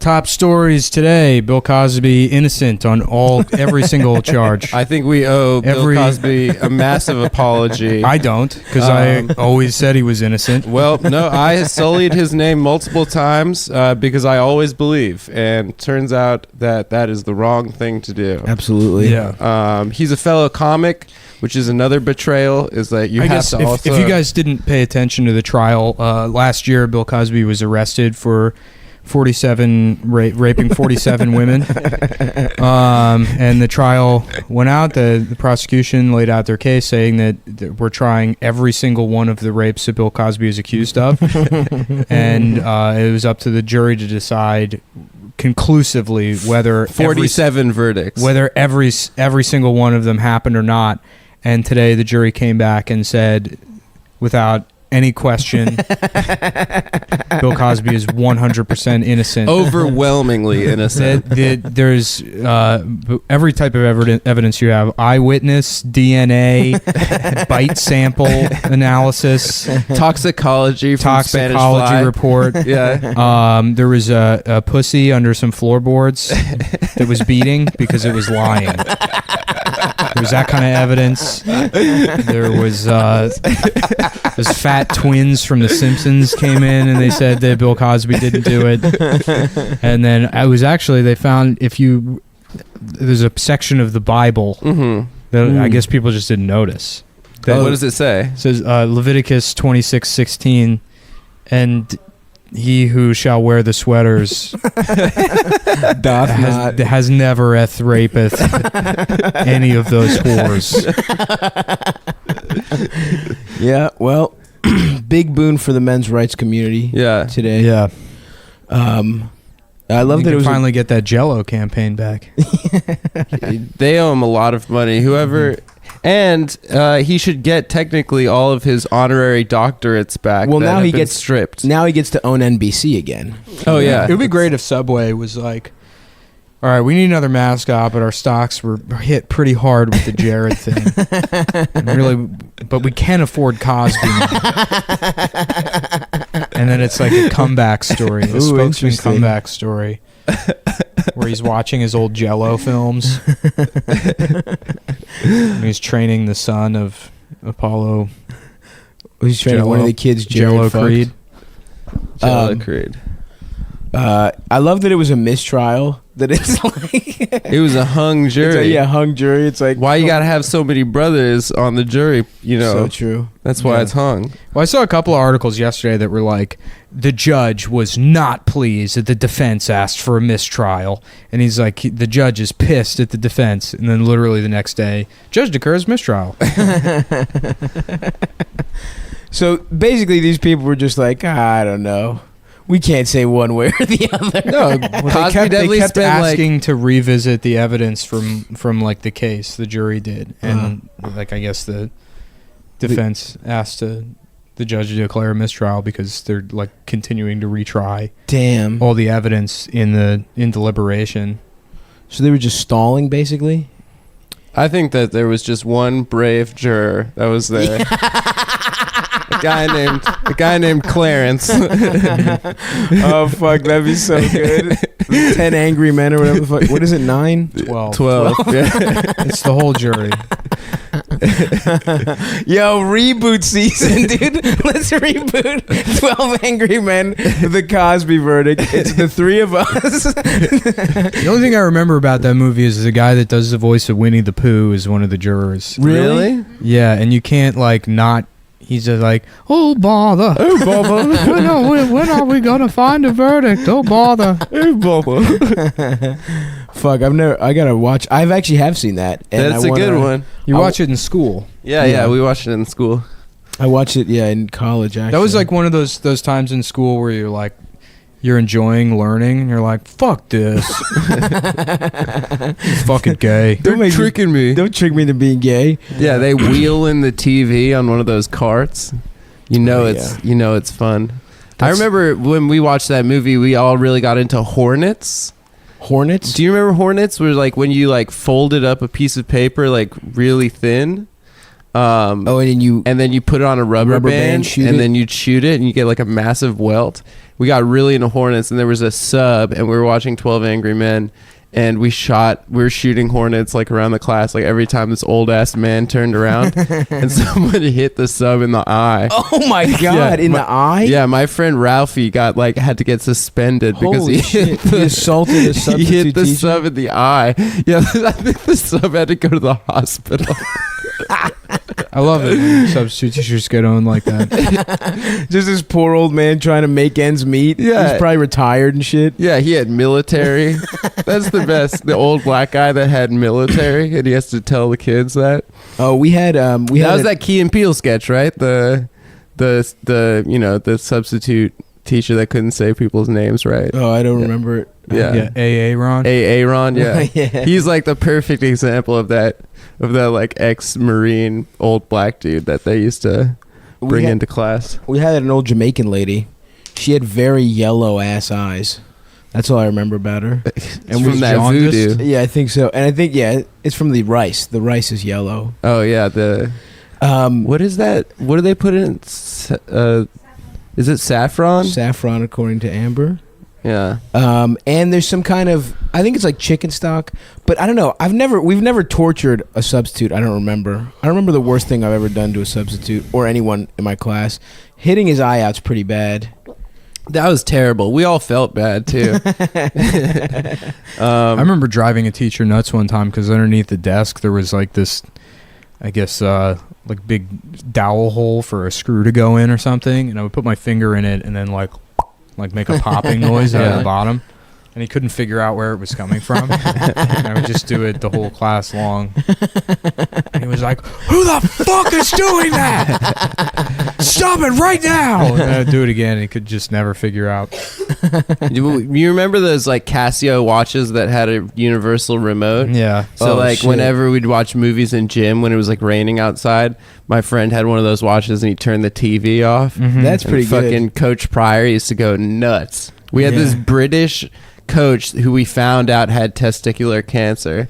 Top stories today: Bill Cosby innocent on every single charge. I think we owe Bill Cosby a massive apology. I don't, because I always said he was innocent. Well, no, I sullied his name multiple times because I always believe, and turns out that is the wrong thing to do. Absolutely. Yeah. He's a fellow comic, which is another betrayal. Is that you have to also. If you guys didn't pay attention to the trial last year, Bill Cosby was arrested for raping 47 women, and the trial went out. The prosecution laid out their case, saying that we're trying every single one of the rapes that Bill Cosby is accused of, and it was up to the jury to decide conclusively whether 47 verdicts, whether every single one of them happened or not. And today the jury came back and said, without any question, Bill Cosby is 100% innocent. Overwhelmingly innocent. There's every type of evidence you have: eyewitness, DNA, bite sample analysis, toxicology Spanish Fly report. Yeah. There was a pussy under some floorboards that was beating because it was lying. There was that kind of evidence. There was those fat twins from The Simpsons came in and they said that Bill Cosby didn't do it. And then they found there's a section of the Bible that I guess people just didn't notice. What does it say? It says Leviticus 26:16, and he who shall wear the sweaters has never rapeth any of those whores. Yeah, well, big boon for the men's rights community. Today. Yeah. I love that it was finally get that Jell-O campaign back. They owe him a lot of money. Whoever. And he should get technically all of his honorary doctorates back. Well, now he gets stripped. Now he gets to own NBC again. Oh yeah, it would be great if Subway was like, all right, we need another mascot, but our stocks were hit pretty hard with the Jared thing. Really, but we can't afford Cosby now. And then it's like a comeback story, a spokesman comeback story. Where he's watching his old Jell-O films. And he's training the son of Apollo. He's training one of the kids, Jell-O Creed. Jell-O Creed. I love that it was a mistrial. That it's like it was a hung jury. Hung jury. It's like, why you gotta have so many brothers on the jury? You know, so true. That's why it's hung. Well, I saw a couple of articles yesterday that were like, the judge was not pleased that the defense asked for a mistrial, and he's like, the judge is pissed at the defense, and then literally the next day, judge declares mistrial. So basically, these people were just like, I don't know. We can't say one way or the other. No, they kept asking to revisit the evidence from like the case. The jury did, and like I guess the defense asked the judge to declare a mistrial because they're like continuing to retry. Damn. All the evidence in deliberation. So they were just stalling, basically. I think that there was just one brave juror that was there. A guy named Clarence. Oh fuck, that'd be so good. 10 angry men or whatever the fuck. What is it? 9? 12. 12. Yeah. It's the whole jury. Yo, reboot season, dude. Let's reboot 12 Angry Men, the Cosby verdict. It's the three of us. The only thing I remember about that movie is the guy that does the voice of Winnie the Pooh is one of the jurors. Really? Yeah, and you can't like not. He's just like, oh bother, oh bother. When are we gonna find a verdict? Oh bother, oh bother. Fuck, I gotta watch. I've actually have seen that. And that's a good one. You watch it in school. Yeah, we watched it in school. I watched it, in college. Actually, that was like one of those times in school where you're like, you're enjoying learning, and you're like, fuck this. It's fucking gay. They're tricking me. Don't trick me into being gay. Yeah, they wheel in the TV on one of those carts. It's fun. I remember when we watched that movie, we all really got into Hornets. Hornets? Do you remember Hornets? Where like when you like folded up a piece of paper like really thin. And then you put it on a rubber band shoot and it? then you'd shoot it and you get like a massive welt. we got really into Hornets, and there was a sub, and we were watching 12 Angry Men, and we were shooting Hornets like around the class, like every time this old ass man turned around, and someone hit the sub in the eye. Oh my God! Yeah, the eye? Yeah, my friend Ralphie had to get suspended because Holy he shit. hit the, He assaulted a he substitute hit the teacher? sub in the eye. Yeah, I think the sub had to go to the hospital. I love it when substitute teachers get owned like that. Just this poor old man trying to make ends meet. Yeah. He's probably retired and shit. Yeah, he had military. That's the best. The old black guy that had military, and he has to tell the kids that. Oh, we had That was that Key and Peele sketch, right? The substitute teacher that couldn't say people's names right. Oh, I don't remember it. Yeah. AA Ron. Aaron, yeah. Yeah. He's like the perfect example of that like ex-Marine old black dude that they used to bring into class. We had an old Jamaican lady. She had very yellow ass eyes. That's all I remember about her. And was from that jaundiced? voodoo. Yeah, I think so. And I think it's from the rice. The rice is yellow. Oh yeah, what is that? What do they put in? Is it saffron? Saffron, according to Amber. Yeah. And there's some kind of, I think it's like chicken stock, but I don't know. We've never tortured a substitute. I don't remember. I don't remember the worst thing I've ever done to a substitute or anyone in my class. Hitting his eye out's pretty bad. That was terrible. We all felt bad too. I remember driving a teacher nuts one time because underneath the desk there was like this, I guess, like big dowel hole for a screw to go in or something, and I would put my finger in it and then like make a popping noise out of the bottom, and he couldn't figure out where it was coming from. And I would just do it the whole class long. And he was like, "Who the fuck is doing that? Stop it right now!" And then I'd do it again, and he could just never figure out. You remember those like Casio watches that had a universal remote? Yeah. So Oh, like shit. whenever we'd watch movies in gym when it was like raining outside, my friend had one of those watches and he turned the TV off. That's And pretty good. fucking Coach Pryor used to go nuts. We had this British coach who we found out had testicular cancer.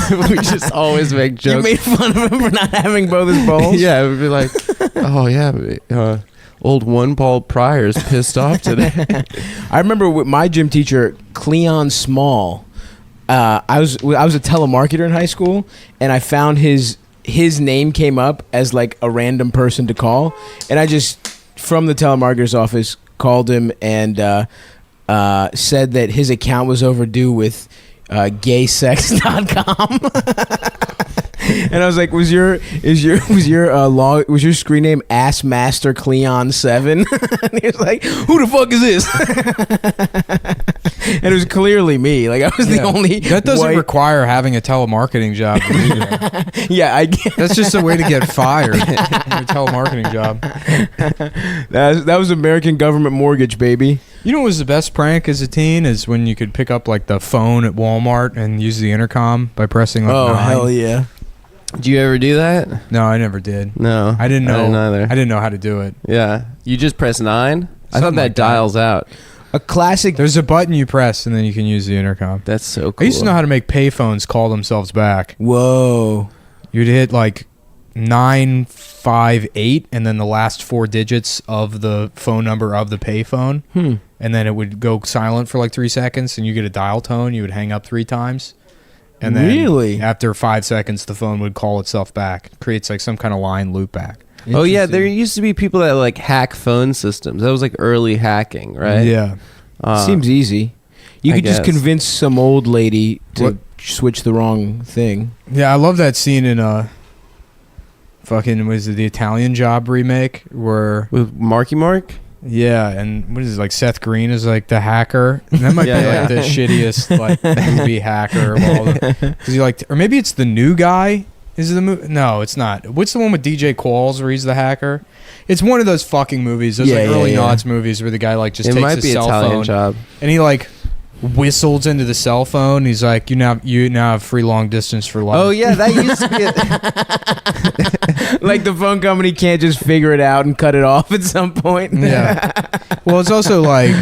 We just always make You jokes. made fun of him for not having both his balls? Yeah, it would be like, oh yeah, old one ball Pryor's pissed off today. I remember with my gym teacher, Cleon Small. I was a telemarketer in high school, and I found his name came up as like a random person to call, and I just from the telemarketer's office called him and said that his account was overdue with gaysex.com. And I was like, was your screen name Assmaster Cleon 7? And he was like, who the fuck is this? And it was clearly me. Like I was the only That doesn't white- require having a telemarketing job. Either. Yeah, I get That's just a way to get fired. Your telemarketing job. that was American government mortgage, baby. You know what was the best prank as a teen is when you could pick up like the phone at Walmart and use the intercom by pressing like 9. Hell yeah. Did you ever do that? No, I never did. No, I didn't know. I didn't either. I didn't know how to do it. Yeah, you just press 9. I thought Something that like that. dials out. A classic. There's a button you press and then you can use the intercom. That's so cool. I used to know how to make payphones call themselves back. Whoa. You'd hit like 958 and then the last 4 digits of the phone number of the payphone, and then it would go silent for like 3 seconds, and you get a dial tone. You would hang up 3 times, and then Really? after 5 seconds, the phone would call itself back. It creates like some kind of line loop back. Oh yeah, there used to be people that like hack phone systems. That was like early hacking, right? Yeah. Seems easy. You I could just guess. convince some old lady to What? switch the wrong thing. Yeah, I love that scene in fucking, was it the Italian Job remake where With Marky Mark. yeah, and what is it, like Seth Green is like the hacker, and that might Yeah, be like yeah. the shittiest like movie hacker of all the, cause he like, or maybe it's the new guy. Is it the movie? No, it's not. What's the one with DJ Qualls where he's the hacker? It's one of those fucking movies. Those like early noughts movies where the guy like just It takes might his be cell Italian phone Job. and he like whistles into the cell phone. He's like, you now have free long distance for life. Oh yeah, that used to be. Like the phone company can't just figure it out and cut it off at some point. Yeah. Well, it's also like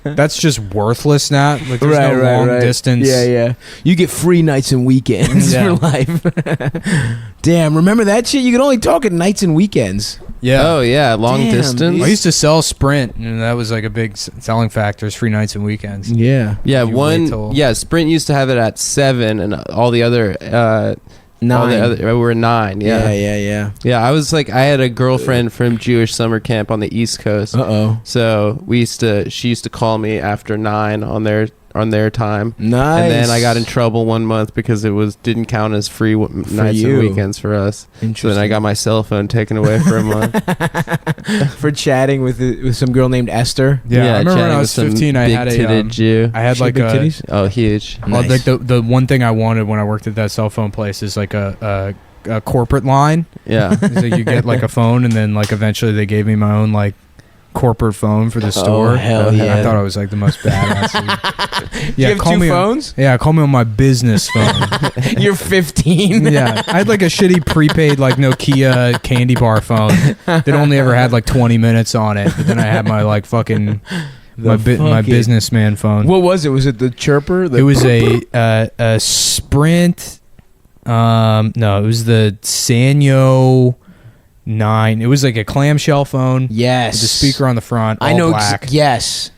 that's just worthless now. Like there's no long distance. Yeah. You get free nights and weekends Yeah. for life. Damn, remember that shit? You could only talk at nights and weekends. Yeah. Oh yeah, long Damn, distance. dude. I used to sell Sprint, and that was like a big selling factor. Is free nights and weekends. Yeah. Yeah, You one. wait till- Yeah, Sprint used to have it at 7, and all the other. All the 9. other, were 9. Yeah, Yeah. yeah, yeah. Yeah, I was like, I had a girlfriend from Jewish summer camp on the East Coast. Uh-oh. So she used to call me after 9 on their time. Nice. And then I got in trouble one month because it didn't count as free nights you. and weekends for us. So then I got my cell phone taken away for a month. for chatting with some girl named Esther. Yeah, I remember when chatting I with was some 15, I had big-titted a Jew. I had She like big a titties? Oh, huge. well, Nice. like the one thing I wanted when I worked at that cell phone place is like a corporate line. Yeah. So you get like a phone, and then like eventually they gave me my own like corporate phone for the store. hell And yeah. I thought I was like the most badass. Dude. You have call 2 me phones? Yeah, call me on my business phone. You're 15. Yeah, I had like a shitty prepaid like Nokia candy bar phone that only ever had like 20 minutes on it. But then I had my like fucking my fucking- businessman phone. What was it? Was it the chirper? It was a Sprint. No, it was the Sanyo 9. It was like a clamshell phone Yes. with the speaker on the front. All I know. black. Yes.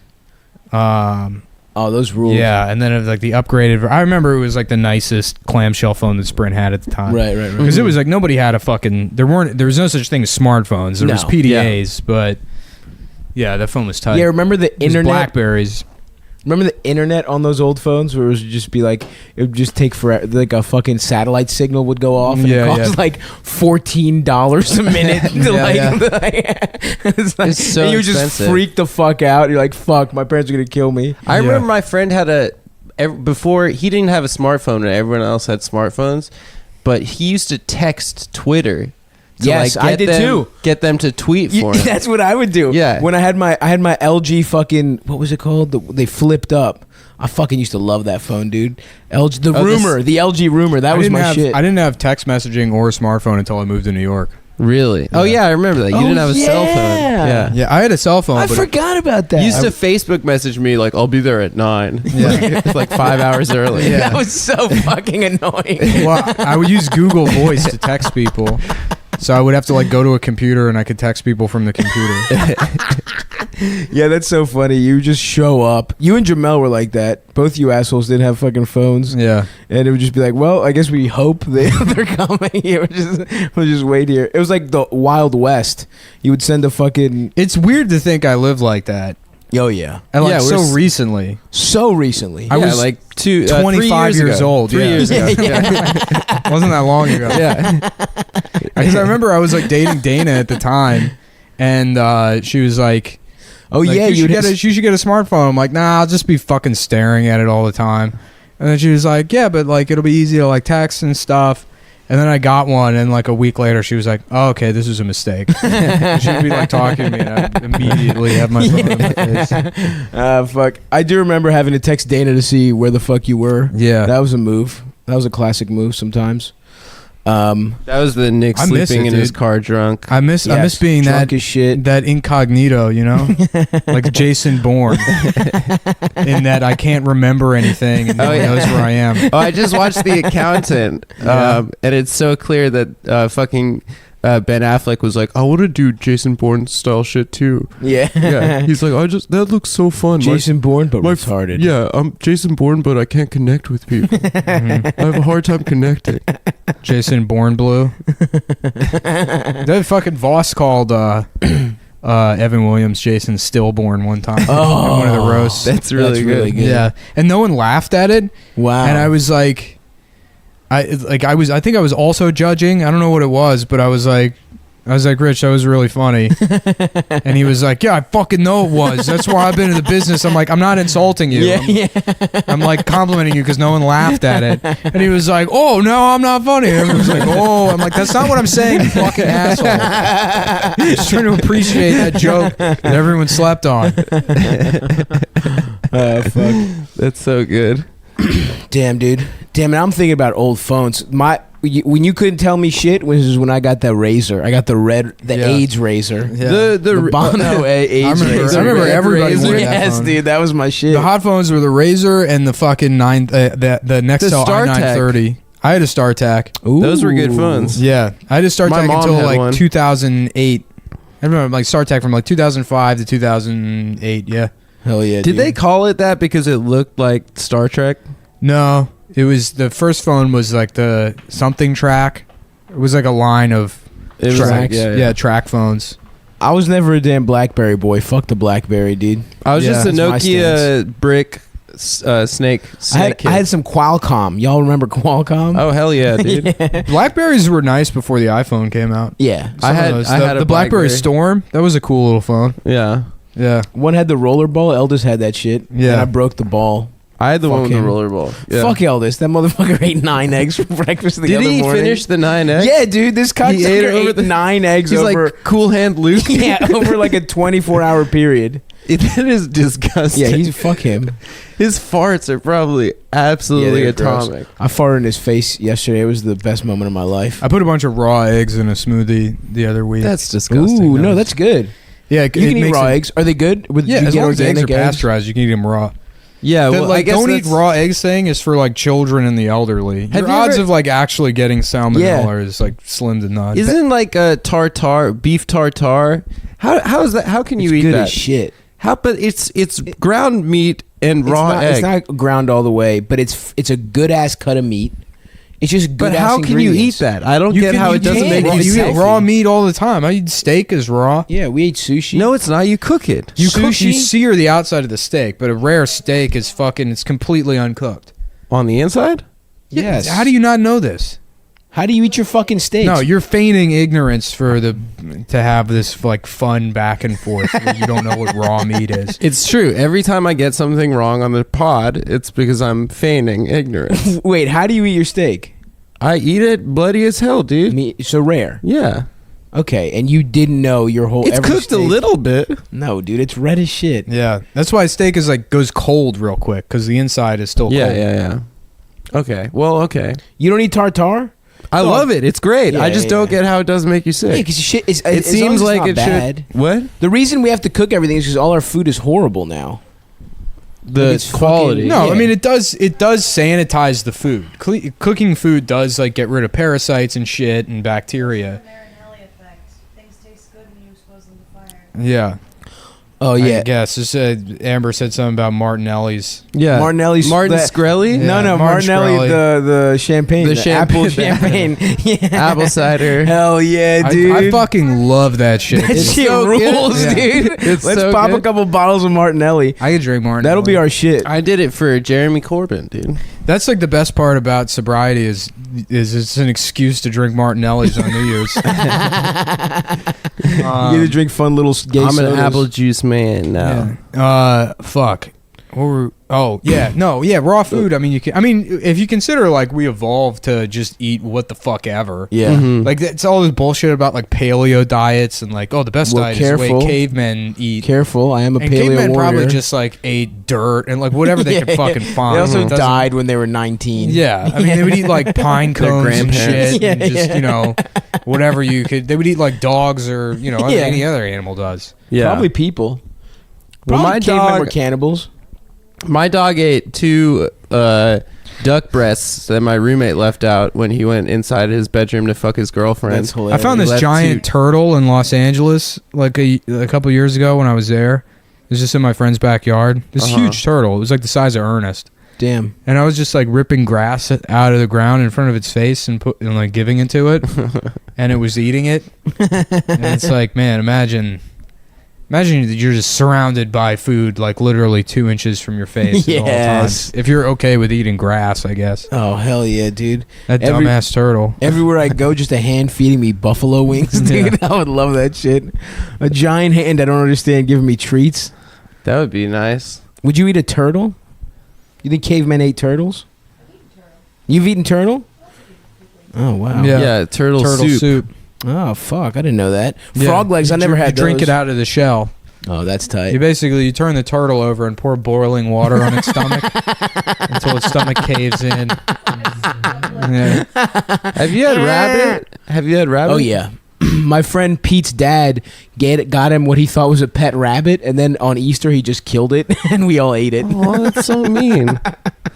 Oh, those rules. Yeah, and then it was like the upgraded. I remember it was like the nicest clamshell phone that Sprint had at the time. Right, right, right. Because it was like nobody had a fucking. There was no such thing as smartphones. There was No. PDAs, but yeah, that phone was tight. Yeah, remember the It was internet? Blackberries. Remember the internet on those old phones where it would just be like, it would just take forever. Like a fucking satellite signal would go off and Yeah, it cost yeah. like $14 a minute. To it's like, It's so and you would just expensive. freak the fuck out. You're like, fuck, my parents are going to kill me. I Yeah. remember my friend had before he didn't have a smartphone and everyone else had smartphones, but he used to text Twitter. To Yes, I did too. Get them to tweet for him. That's what I would do. Yeah. When I had my LG fucking, what was it called? They flipped up. I fucking used to love that phone, dude. The LG Rumor. That was my shit. I didn't have text messaging or a smartphone until I moved to New York. Really? Oh yeah, I remember that. You Oh, didn't have a cell phone. yeah. Yeah. Yeah, I had a cell phone. I but forgot about that. You used to Facebook message me like, "I'll be there at 9." Yeah. like 5 hours early. Yeah. That was so fucking annoying. Well, I would use Google Voice to text people. So I would have to like go to a computer and I could text people from the computer. Yeah, that's so funny. You just show up. You and Jamel were like that. Both you assholes didn't have fucking phones. Yeah. And it would just be like, well, I guess we hope they're coming. We'll just wait here. It was like the Wild West. You would send a fucking... It's weird to think I lived like that. Oh, yeah. And like Yeah, so we're recently. So recently. I was like 25 years old. 3 yeah. years ago. Wasn't that long ago. Yeah. Because I remember I was like dating Dana at the time, and she was like, Oh, like, yeah. you should get a smartphone. I'm like, nah, I'll just be fucking staring at it all the time. And then she was like, yeah, but like it'll be easy to like text and stuff. And then I got one, and like a week later, she was like, "Oh, okay, this was a mistake." She'd be like talking to me, and I'd immediately have my phone in my face. Fuck. I do remember having to text Dana to see where the fuck you were. Yeah, That was a move. That was a classic move sometimes. That was the Nick I miss sleeping it, in his dude. car drunk. I miss being drunk that as shit. that incognito, you know, like Jason Bourne, in that I can't remember anything and no one knows where I am. Oh, I just watched The Accountant, Yeah. and it's so clear that fucking Ben Affleck was like, "I want to do Jason Bourne style shit too." Yeah. Yeah, he's like, that looks so fun. Jason Bourne, but my- retarded. Yeah, I'm Jason Bourne, but I can't connect with people. Mhm. I have a hard time connecting. Jason Bourne Blue. That fucking Voss called Evan Williams Jason Stillborn one time in one of the roasts. That's really good. Yeah, and no one laughed at it. Wow. And I was like, I think I was also judging. I don't know what it was, but I was like, Rich, that was really funny. And he was like, yeah, I fucking know it was. That's why I've been in the business. I'm like, I'm not insulting you. Yeah, I'm like complimenting you because no one laughed at it. And he was like, oh, no, I'm not funny. And everyone was like, oh. I'm like, that's not what I'm saying, you fucking asshole. Just trying to appreciate that joke that everyone slept on. fuck. That's so good. Damn, dude. Damn it. I'm thinking about old phones. When you couldn't tell me shit was when I got that razor. I got the Yeah. AIDS razor. Yeah. The Bono AIDS I remember- razor. I remember everybody Razor. wanted that Yes, phone. dude. That was my shit. The hot phones were the Razor and the fucking the Nextel StarTAC. i930. I had a StarTAC. Ooh. Those were good phones. Yeah, I had a My StarTAC mom until had like one. 2008. I remember like StarTech from like 2005 to 2008. Yeah. Hell yeah. Did they call it that because it looked like Star Trek? No, it was the first phone was like the something track. It was like a line of It was like, yeah, track phones. I was never a damn BlackBerry boy. Fuck the BlackBerry, dude. I was Yeah. just a That's my Nokia brick snake kid. I had some Qualcomm. Y'all remember Qualcomm? Oh hell yeah, dude! Blackberries were nice before the iPhone came out. Yeah. Some of those. I had the a BlackBerry BlackBerry. Storm. That was a cool little phone. Yeah, Yeah. One had the roller ball. Eldest had that shit. Yeah. And I broke the ball. I had the one Fuck with him. the roller ball. Yeah. Fuck Eldest. That motherfucker ate 9 eggs for breakfast the Did other he morning. finish the 9 eggs? Yeah, dude. This He ate it cocksucker over ate the 9 eggs He's over... like Cool Hand Luke. yeah, over like a 24-hour period. That is disgusting. Yeah, fuck him. His farts are probably absolutely Yeah, they're gross. atomic. I farted in his face yesterday. It was the best moment of my life. I put a bunch of raw eggs in a smoothie the other week. That's disgusting. Ooh, no, that's good. yeah. You can eat raw eggs. Are they good? With Yeah, you as get long as the eggs are organic pasteurized, you can eat them raw. Yeah, The, well, like, I guess don't eat that's- raw eggs thing is for like children and the elderly. Have Your you odds ever- of like actually getting salmonella Yeah. is like slim to none. Isn't like a tartar, beef tartar? How is that? How can you It's eat good that? as shit. How? But it's ground meat and raw It's egg. not ground all the way, but it's a good ass cut of meat. It's just good. But how can you eat that? I don't get how it doesn't make raw- you you sick. eat raw meat all the time. I eat steak is raw. Yeah, we ate sushi. No, it's not. You cook it. You cook, Sushi? you sear the outside of the steak, but a rare steak is fucking. It's completely uncooked. On the inside? Yes. How do you not know this? How do you eat your fucking steaks? No, you're feigning ignorance for to have this like fun back and forth. Where you don't know what raw meat is. It's true. Every time I get something wrong on the pod, it's because I'm feigning ignorance. Wait, how do you eat your steak? I eat it bloody as hell, dude. So rare. Yeah. Okay, and you didn't know your whole. It's every cooked a steak- little bit. No, dude, it's red as shit. Yeah, that's why steak is like goes cold real quick because the inside is still Yeah, cold. yeah. Okay. Well, okay. You don't eat tartar? I love it. It's great. Yeah, I just yeah, don't yeah. get how it doesn't make you Yeah, sick. because shit. It It seems like it bad. should. What? The reason we have to cook everything is because all our food is horrible now. The It's quality. fucking- No, Yeah. I mean it does sanitize the food. Cooking food does like get rid of parasites and shit and bacteria. Marinelli effect. Things taste good when you expose them to fire. Yeah. Oh yeah, I guess this, Amber said something about Martinelli's. Yeah. Martinelli's Martin that- Screlly? Yeah. No, Martin Martinelli, Shkreli. the champagne, The the champagne- apple champagne. Yeah. Apple cider. Hell yeah, dude. I fucking love that shit. that It's shit so good. rules, Yeah. dude. It's Let's so pop a good. couple bottles of Martinelli. I could drink Martinelli. That'll be our shit. I did it for Jeremy Corbyn, dude. That's like the best part about sobriety is it's an excuse to drink Martinelli's on New Year's. You get to drink fun little gay I'm sodas. an apple juice man now. Fuck. Raw food. I mean, if you consider like we evolved to just eat what the fuck ever. Yeah. Mhm. Like it's all this bullshit about like paleo diets and like the best Well, diet is the careful. way cavemen eat. Careful, I am a And paleo cavemen warrior. probably just like ate dirt and like whatever they Yeah, could fucking yeah. find. They also It doesn't- died when they were 19. Yeah, I mean they would eat like pine Their cones and grandparents. shit, and Yeah, just yeah. whatever you could. They would eat like dogs or Yeah. any other animal does. Yeah. Probably people. Well, Probably my cavemen dog- were cannibals. My dog ate 2 duck breasts that my roommate left out when he went inside his bedroom to fuck his girlfriend. That's hilarious. I found He this left giant two- turtle in Los Angeles like a couple years ago when I was there. It was just in my friend's backyard. This Uh-huh. huge turtle. It was like the size of Ernest. Damn. And I was just like ripping grass out of the ground in front of its face and like giving it to it, and it was eating it. And it's like, man, imagine that you're just surrounded by food like literally 2 inches from your face at all Yes. times. If you're okay with eating grass, I guess. Oh hell yeah, dude. That Every- dumbass turtle. Everywhere I go, just a hand feeding me buffalo wings, dude. I would love that shit. A giant hand I don't understand giving me treats. That would be nice. Would you eat a turtle? You think cavemen ate turtles? You've eaten turtle? Oh wow. Yeah. Yeah, turtle soup. Oh fuck, I didn't know that. Yeah. Frog legs, I You never drink- had you drink those. it out of the shell. Oh, that's tight. You turn the turtle over and pour boiling water on its stomach until its stomach caves in. Yeah. Have you had rabbit? Have you had rabbit? Oh yeah. My friend Pete's dad got him what he thought was a pet rabbit, and then on Easter he just killed it, and we all ate it. Oh, that's so mean.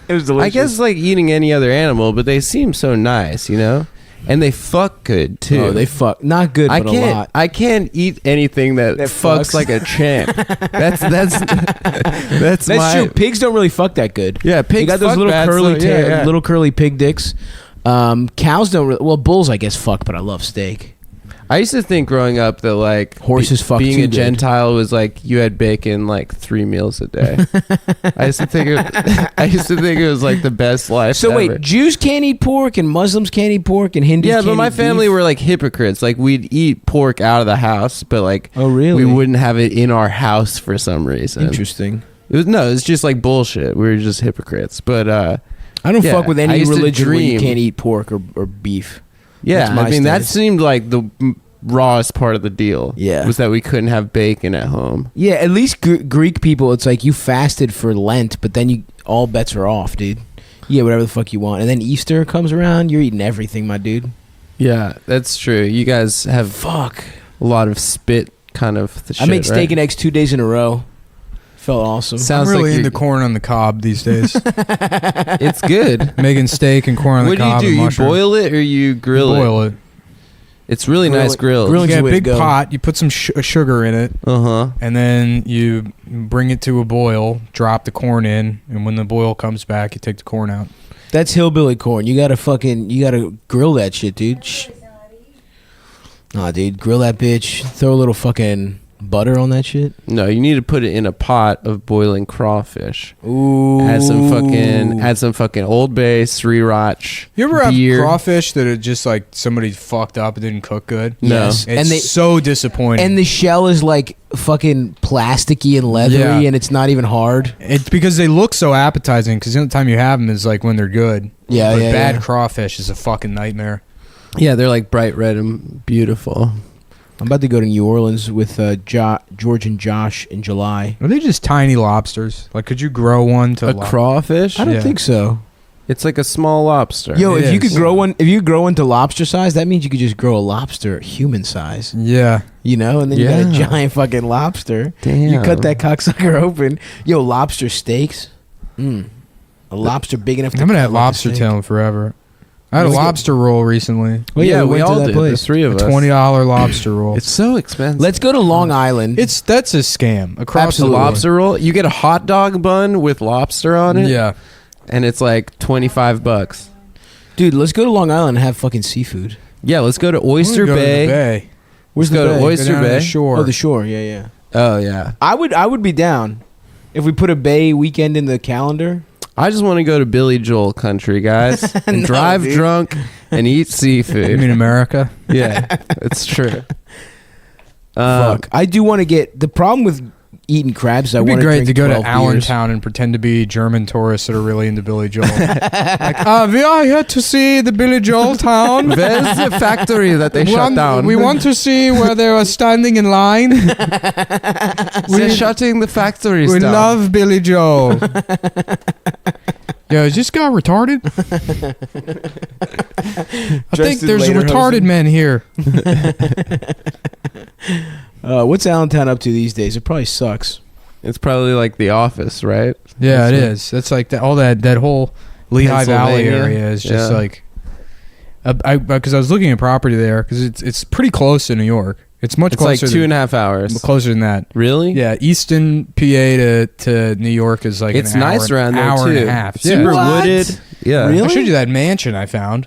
It was delicious. I guess it's like eating any other animal, but they seem so nice, you know? and they fuck good too. Oh, they fuck not good, I but a can't. lot. I can't eat anything that fucks fucks. like a champ. That's That's my, true. Pigs don't really fuck that good. Yeah, They pigs got those fuck little bad, curly, so, yeah. little curly pig dicks. Cows don't. Well, bulls, I guess, fuck, but I love steak. I used to think growing up that like Horses fuck being too a good. Gentile was like you had bacon like 3 meals a day. I used to think it was like the best life. So ever. wait, Jews can't eat pork, and Muslims can't eat pork, and Hindus Yeah, can't but my eat family beef? were like hypocrites. Like we'd eat pork out of the house, but like Oh, really? we wouldn't have it in our house for some reason. Interesting. It's just like bullshit. We were just hypocrites. But I don't Yeah, fuck with I any used to religion where you dream- can't eat pork or beef. yeah, That's my I mean that stance. seemed like the rawest part of the deal. Yeah. was that we couldn't have bacon at home. Yeah, at least Greek people, it's like you fasted for Lent, but then all bets are off, dude. Yeah, whatever the fuck you want, and then Easter comes around, you're eating everything, my dude. Yeah, that's true. You guys have Fuck. a lot of spit kind of the shit, I made steak right? and eggs 2 days in a row. Felt awesome. Sounds I'm really like into you're- corn on the cob these days. It's good. Making steak and corn on What the do you cob do? and You mushrooms. boil it or you grill it? Boil it. It's really Grill nice it. grilled. Grill You Grilling's get the a way to big go. pot. You put some sugar in it, Uh-huh. and then you bring it to a boil. Drop the corn in, and when the boil comes back, you take the corn out. That's hillbilly corn. You gotta grill that shit, dude. Nah, dude, grill that bitch. Throw a little fucking butter on that shit. No, you need to put it in a pot of boiling crawfish. Ooh. Add some fucking Old Bay, Sriracha. You ever have beer. crawfish that are just like somebody fucked up and didn't cook good? No. Yes. It's And they so disappointing. and the shell is like fucking plasticky and leathery, Yeah. and it's not even hard. It's because they look so appetizing. Because the only time you have them is like when they're good. Yeah, but yeah, bad yeah. crawfish is a fucking nightmare. Yeah, they're like bright red and beautiful. I'm about to go to New Orleans with George and Josh in July. Are they just tiny lobsters? Like, could you grow one to A crawfish? I don't Yeah. think so. It's like a small lobster. Yo, It if you could is. grow one, if you grow one to lobster size, that means you could just grow a lobster human size. Yeah. You know, and then you got a Yeah. giant fucking lobster. Damn. You cut that cocksucker open. Yo, lobster steaks. A lobster big enough to I'm gonna cut have like a lobster steak. tail forever. I had a Let's go- lobster roll recently. Well, yeah, we went to all that did. place. The three A of us. $20 lobster roll. It's so expensive. Let's go to Long Island. That's a scam across Absolutely. the board. lobster roll. You get a hot dog bun with lobster on it. Yeah. And it's like $25. Dude, let's go to Long Island and have fucking seafood. Yeah, let's go to Oyster Go to the Bay. Bay. Where's Let's the go to bay? Oyster Go down to Bay. the shore. Oh, the shore. Yeah, yeah. Oh yeah. I would be down if we put a bay weekend in the calendar. I just want to go to Billy Joel country, guys, and No, drive dude. drunk and eat You seafood. mean America? Yeah, it's true. Fuck. I do want to get the problem with eating crabs. I It'd be want great to go to 12 beers. Allentown and pretend to be German tourists that are really into Billy Joel. We are here to see the Billy Joel town. Where's the factory that they shut down? We want to see where they are standing in line. They're shutting the factories We down. love Billy Joel. Yo, is this guy retarded? I think in there's a retarded lederhosen. man here. What's Allentown up to these days? It probably sucks. It's probably like The Office, right? Yeah, it That's is. That's like all that whole Lehigh Valley Pennsylvania? area is just Yeah. like. Because I was looking at property there because it's pretty close to New York. It's much It's like closer. 2.5 hours. closer than that. Really? Yeah, Easton, PA to New York is like It's an hour, nice around there hour too. and a half. Super Yeah. What? wooded. Yeah. Really? I showed you that mansion I found.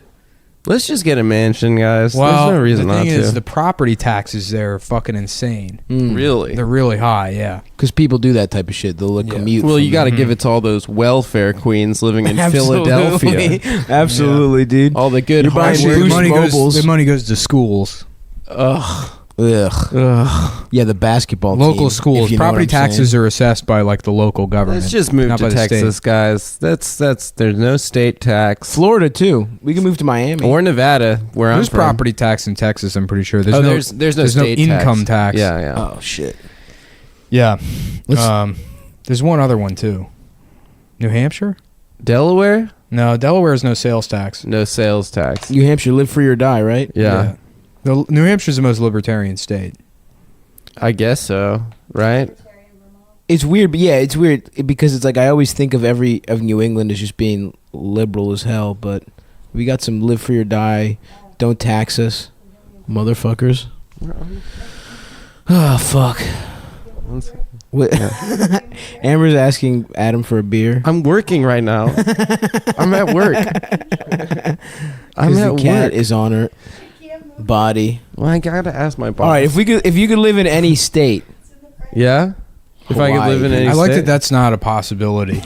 Let's just get a mansion, guys. Well, There's no reason the not thing is, to. the property taxes there are fucking insane. Really? They're really high. Yeah. Because people do that type of shit. They'll Yeah. commute. Well, from- you got to give it to all those welfare queens living in Absolutely. Philadelphia. Absolutely, dude. All the good You're buying hard Boost the money mobiles. goes. The money goes to schools. Ugh. Ugh. Ugh. Yeah, the basketball Local team, schools. if you know Property what I'm taxes saying. are assessed by like the local government. Let's just move not to by the state. Texas, guys. That's there's no state tax. Florida too. We can move to Miami. Or Nevada, where There's I'm from. property tax in Texas. I'm pretty sure. There's Oh, no. there's no there's no state income tax. Yeah, yeah. Oh shit. Yeah. Let's- There's one other one too. New Hampshire? Delaware, No, Delaware has no sales tax. no sales tax. New Hampshire, live free or die, right? Yeah, The New Hampshire's the most libertarian state. I guess so. Right? It's weird, but yeah, it's weird because it's like I always think of New England as just being liberal as hell, but we got some live free or die Don't tax us, motherfuckers. Oh fuck. What? Amber's asking Adam for a beer. I'm working right now. I'm at work. I'm The at cat work. is on her body. Well, I gotta ask my boss. All right, if you could live in any state, Yeah. If I could live in any I like state? that that's not a possibility.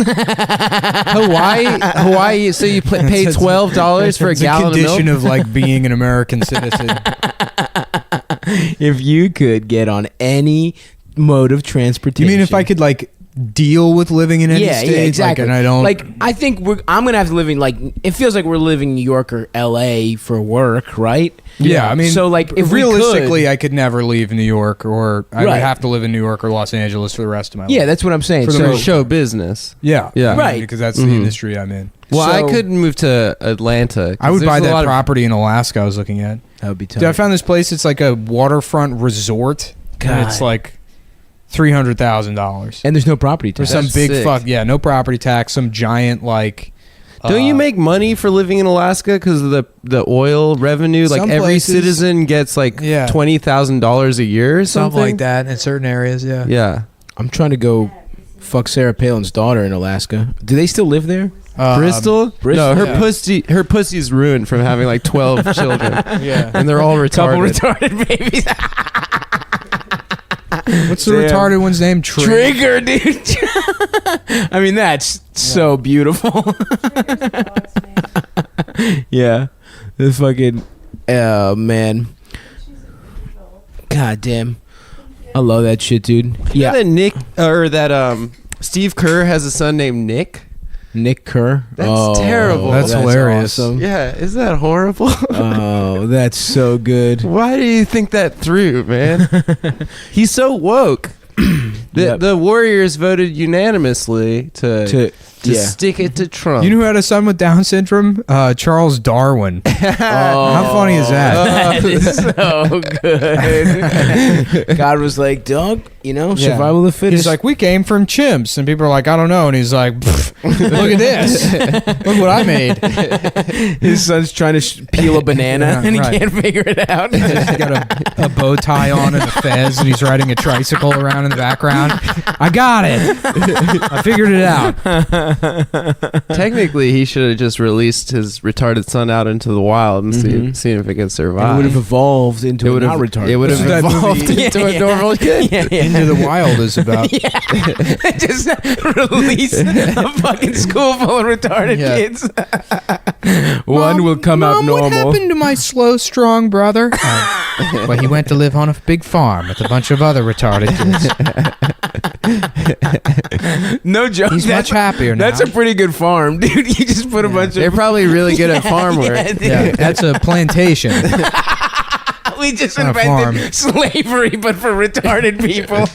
Hawaii. So you pay $12 for a It's a gallon of condition milk. of like being an American citizen. if you could get on any mode of You transportation. mean if I could like deal with living in any state? Yeah, exactly. Like, and I don't like. I think I'm gonna have to live in like. It feels like we're living in New York or L.A. for work, right? Yeah, I mean, so like if realistically, I could never leave New York, or I would Right. have to live in New York or Los Angeles for the rest of my life. yeah, that's what I'm saying. For the So most show business. Yeah, Yeah. I mean, Right. because that's Mhm. the industry I'm in. Well, I So- could move to Atlanta. 'cause I would there's buy a that lot of- property in Alaska. I was looking at. that would be tough. Dude, I found this place. It's like a waterfront resort, and it's God. like $300,000 and there's no property for tax. some That's big sick. fuck. Yeah, no property tax. Some giant like. Don't you make money for living in Alaska because of the oil revenue? Like Some every places- citizen gets like Yeah. $20,000 a year or something. something like that in certain areas? Yeah. Yeah. I'm trying to go fuck Sarah Palin's daughter in Alaska. Do they still live there? Bristol? Bristol, No, yeah. her pussy's ruined from having like 12 children. Yeah. And they're all Couple retarded. retarded babies. What's the Damn. retarded one's name? Trigger, dude. I mean, that's so beautiful. Yeah, the fucking, oh man, god damn, I love that shit, dude. Yeah. Yeah, That Nick or that Steve Kerr has a son named Nick. Nick Kerr. That's terrible. That's hilarious. Awesome. Yeah, isn't that horrible? Oh, that's so good. Why do you think that through, man? He's so woke. Yep. The Warriors voted unanimously to Yeah. stick it to Trump. You know who had a son with Down syndrome? Charles Darwin. How funny is that? That is so good. God was like, dog, Yeah. survival of the fittest. He's like, we came from chimps, and people are like, I don't know, and he's like, look at this, look what I made. his son's trying to peel a banana Yeah, and he right. can't figure it out. He's got a bow tie on and a fez, and he's riding a tricycle around in the background. I got it. I figured it out. Technically, he should have just released his retarded son out into the wild and see if it could It survive. would have evolved into a not retarded. It would have This is that evolved movie- into a normal kid. Into the Wild is about. Just release a fucking school full of retarded Yeah. kids. One will come out Mom, normal. what happened to my slow, strong brother? Well, he went to live on a big farm with a bunch of other retarded kids. No joke. He's much happier now. That's a pretty good farm, dude. You just put a bunch They're of. probably really good at farm work. Yeah, dude. Yeah, that's a plantation. We just Not a invented farm. slavery, but for retarded people.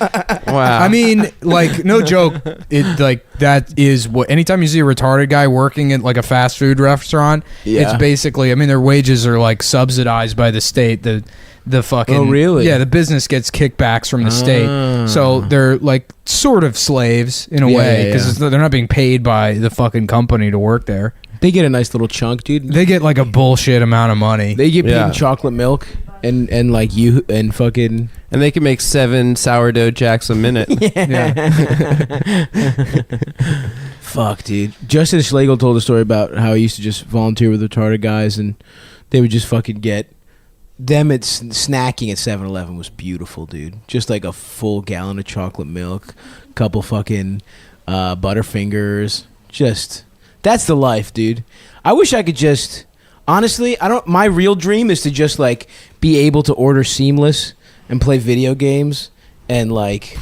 Wow. I mean, like, no joke. It like that is what. Anytime you see a retarded guy working at like a fast food restaurant, Yeah. it's basically. I mean, their wages are like subsidized by the state. The fucking. Oh, really? Yeah, the business gets kickbacks from the state, so they're like sort of slaves in a Yeah, way yeah, because they're not being paid by the fucking company to work there. They get a nice little chunk, dude. They get like a bullshit amount of money. They get paid Yeah. in chocolate milk and like you and fucking. and they can make 7 sourdough jacks a minute. Fuck, dude. Justin Schlegel told a story about how he used to just volunteer with retarded guys, and they would just fucking get them at snacking at 7-Eleven was beautiful, dude. Just like a full gallon of chocolate milk, couple fucking Butterfingers. Just that's the life, dude. I wish I could just honestly. I don't. My real dream is to just like be able to order Seamless and play video games and like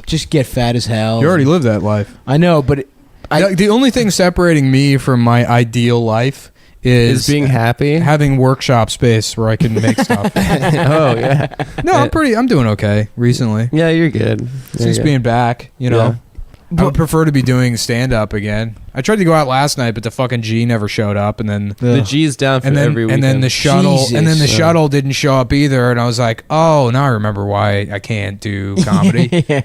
just get fat as hell. You already lived that life. I know, but The only thing separating me from my ideal life Is being happy. having workshop space where I can make stuff. Oh, yeah. No, I'm doing okay recently. Yeah, you're good. You're Since good. being back, you know. Yeah. I would prefer to be doing stand up again. I tried to go out last night, but the fucking G never showed up, and then The G's down for every weekend. and then the shuttle Jesus. shuttle didn't show up either, and I was like, oh, now I remember why I can't do comedy. Yeah.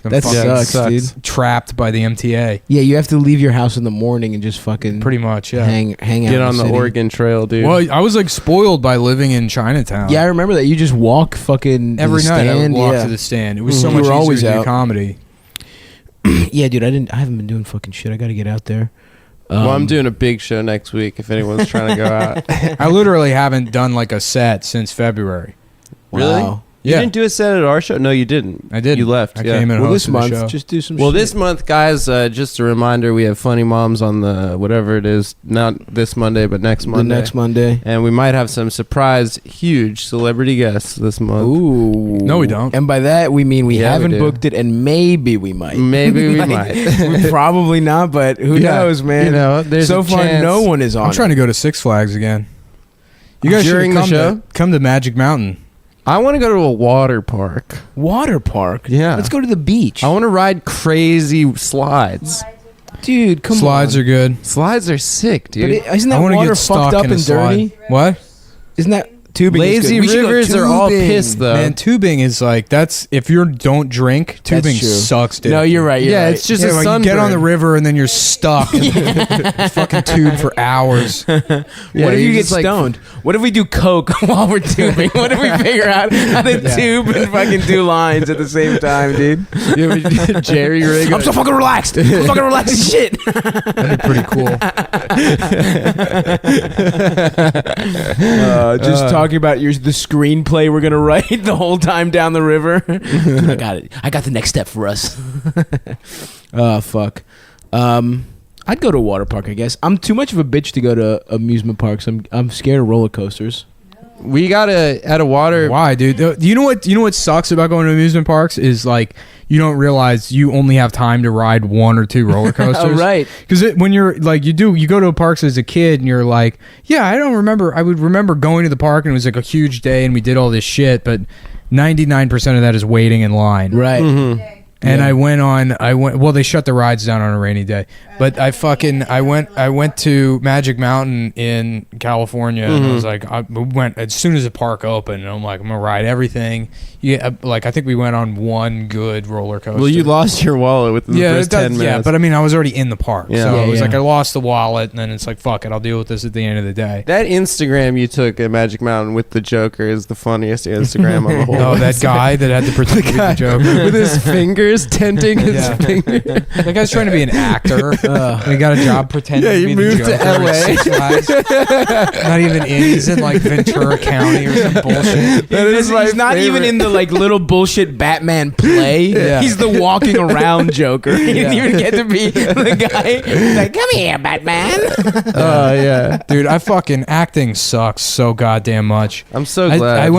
I'm That fucking sucks, dude. trapped by the MTA. Yeah, you have to leave your house in the morning and just fucking Pretty much, yeah. hang out. Get in on the city. Oregon Trail, dude. Well, I was like spoiled by living in Chinatown. Yeah, I remember that. You just walk fucking to Every the night I would stand. walk Yeah. to the stand. It was so You much were easier always to do out. comedy. Yeah, dude. I haven't been doing fucking shit. I got to get out there. Well, I'm doing a big show next week if anyone's trying to go out. I literally haven't done like a set since February. Really? Wow. You Yeah. didn't do a set at our show? No, you didn't. I did. You left. I yeah. came in and Well, this hosted the month, show. just do some. Well, shit. this month, guys, just a reminder, we have Funny Moms on the whatever it is, not this Monday, but next Monday. The next Monday. And we might have some surprise, huge celebrity guests this month. Ooh. No, we don't. And by that we mean we Yeah, we haven't do. booked it, and maybe we might. Maybe we Like, might. Probably not, but who Yeah, knows, man? You know, there's so a far, chance. no one is on. I'm trying to go to Six Flags again. You guys During should the come show? come to Magic Mountain. I want to go to a water park. water park. Yeah. Let's go to the beach. I want to ride crazy slides. Dude, come Slides on. are good. Slides are sick, dude. But isn't I that want to water get stuck fucked up in and a slide. dirty? What? Isn't that tubing? is Lazy good. We should go rivers are all tubing. pissed, though. Man, tubing is like that's if you don't drink, tubing true. sucks, dude. No, you're right. You're Yeah, right. it's just Yeah, a like you sunburn. get on the river and then you're stuck in the fucking tube for hours. Yeah, What if you get just, like, stoned? What if we do coke while we're tubing? What if we figure out how to tube and fucking do lines at the same time, dude? Yeah, we did Jerry rig. I'm so fucking relaxed. I'm fucking relaxed as shit. That'd be pretty cool. Just talking about the screenplay we're gonna write the whole time down the river. I got it. I got the next step for us. Oh fuck. I'd go to a water park. I guess I'm too much of a bitch to go to amusement parks. I'm scared of roller coasters. We got at a water. Why, dude? You know what sucks about going to amusement parks is like you don't realize you only have time to ride one or two roller coasters. Oh right. Because when you're like you go to parks as a kid and you're like, yeah, I don't remember. I would remember going to the park and it was like a huge day and we did all this shit, but 99% of that is waiting in line. Right. Mhm. And Yeah. I went. Well, they shut the rides down on a rainy day, but I went to Magic Mountain in California, and I was like, we went as soon as the park opened, and I'm like, I'm gonna ride everything. Yeah, like I think we went on one good roller coaster. Well, you lost your wallet within the first 10 minutes. Yeah, but I mean, I was already in the park, Yeah. so Yeah, it was yeah. like I lost the wallet, and then it's like, fuck it, I'll deal with this at the end of the day. that Instagram you took at Magic Mountain with the Joker is the funniest Instagram on the whole. Oh, that guy that had to pretend to be the Joker. with his fingers tenting his Yeah. finger. That guy's trying to be an actor. He got a job pretending Yeah, to he be moved the to Joker at LA. Six Flags. Not even in. He's in like Ventura County or some bullshit. That is my He's not even favorite. in the like little bullshit Batman play. Yeah. He's the walking around Joker. He didn't Yeah. even get to be the guy. He's like, come here, Batman. Oh yeah, Dude, I fucking acting sucks so goddamn much. I'm so glad.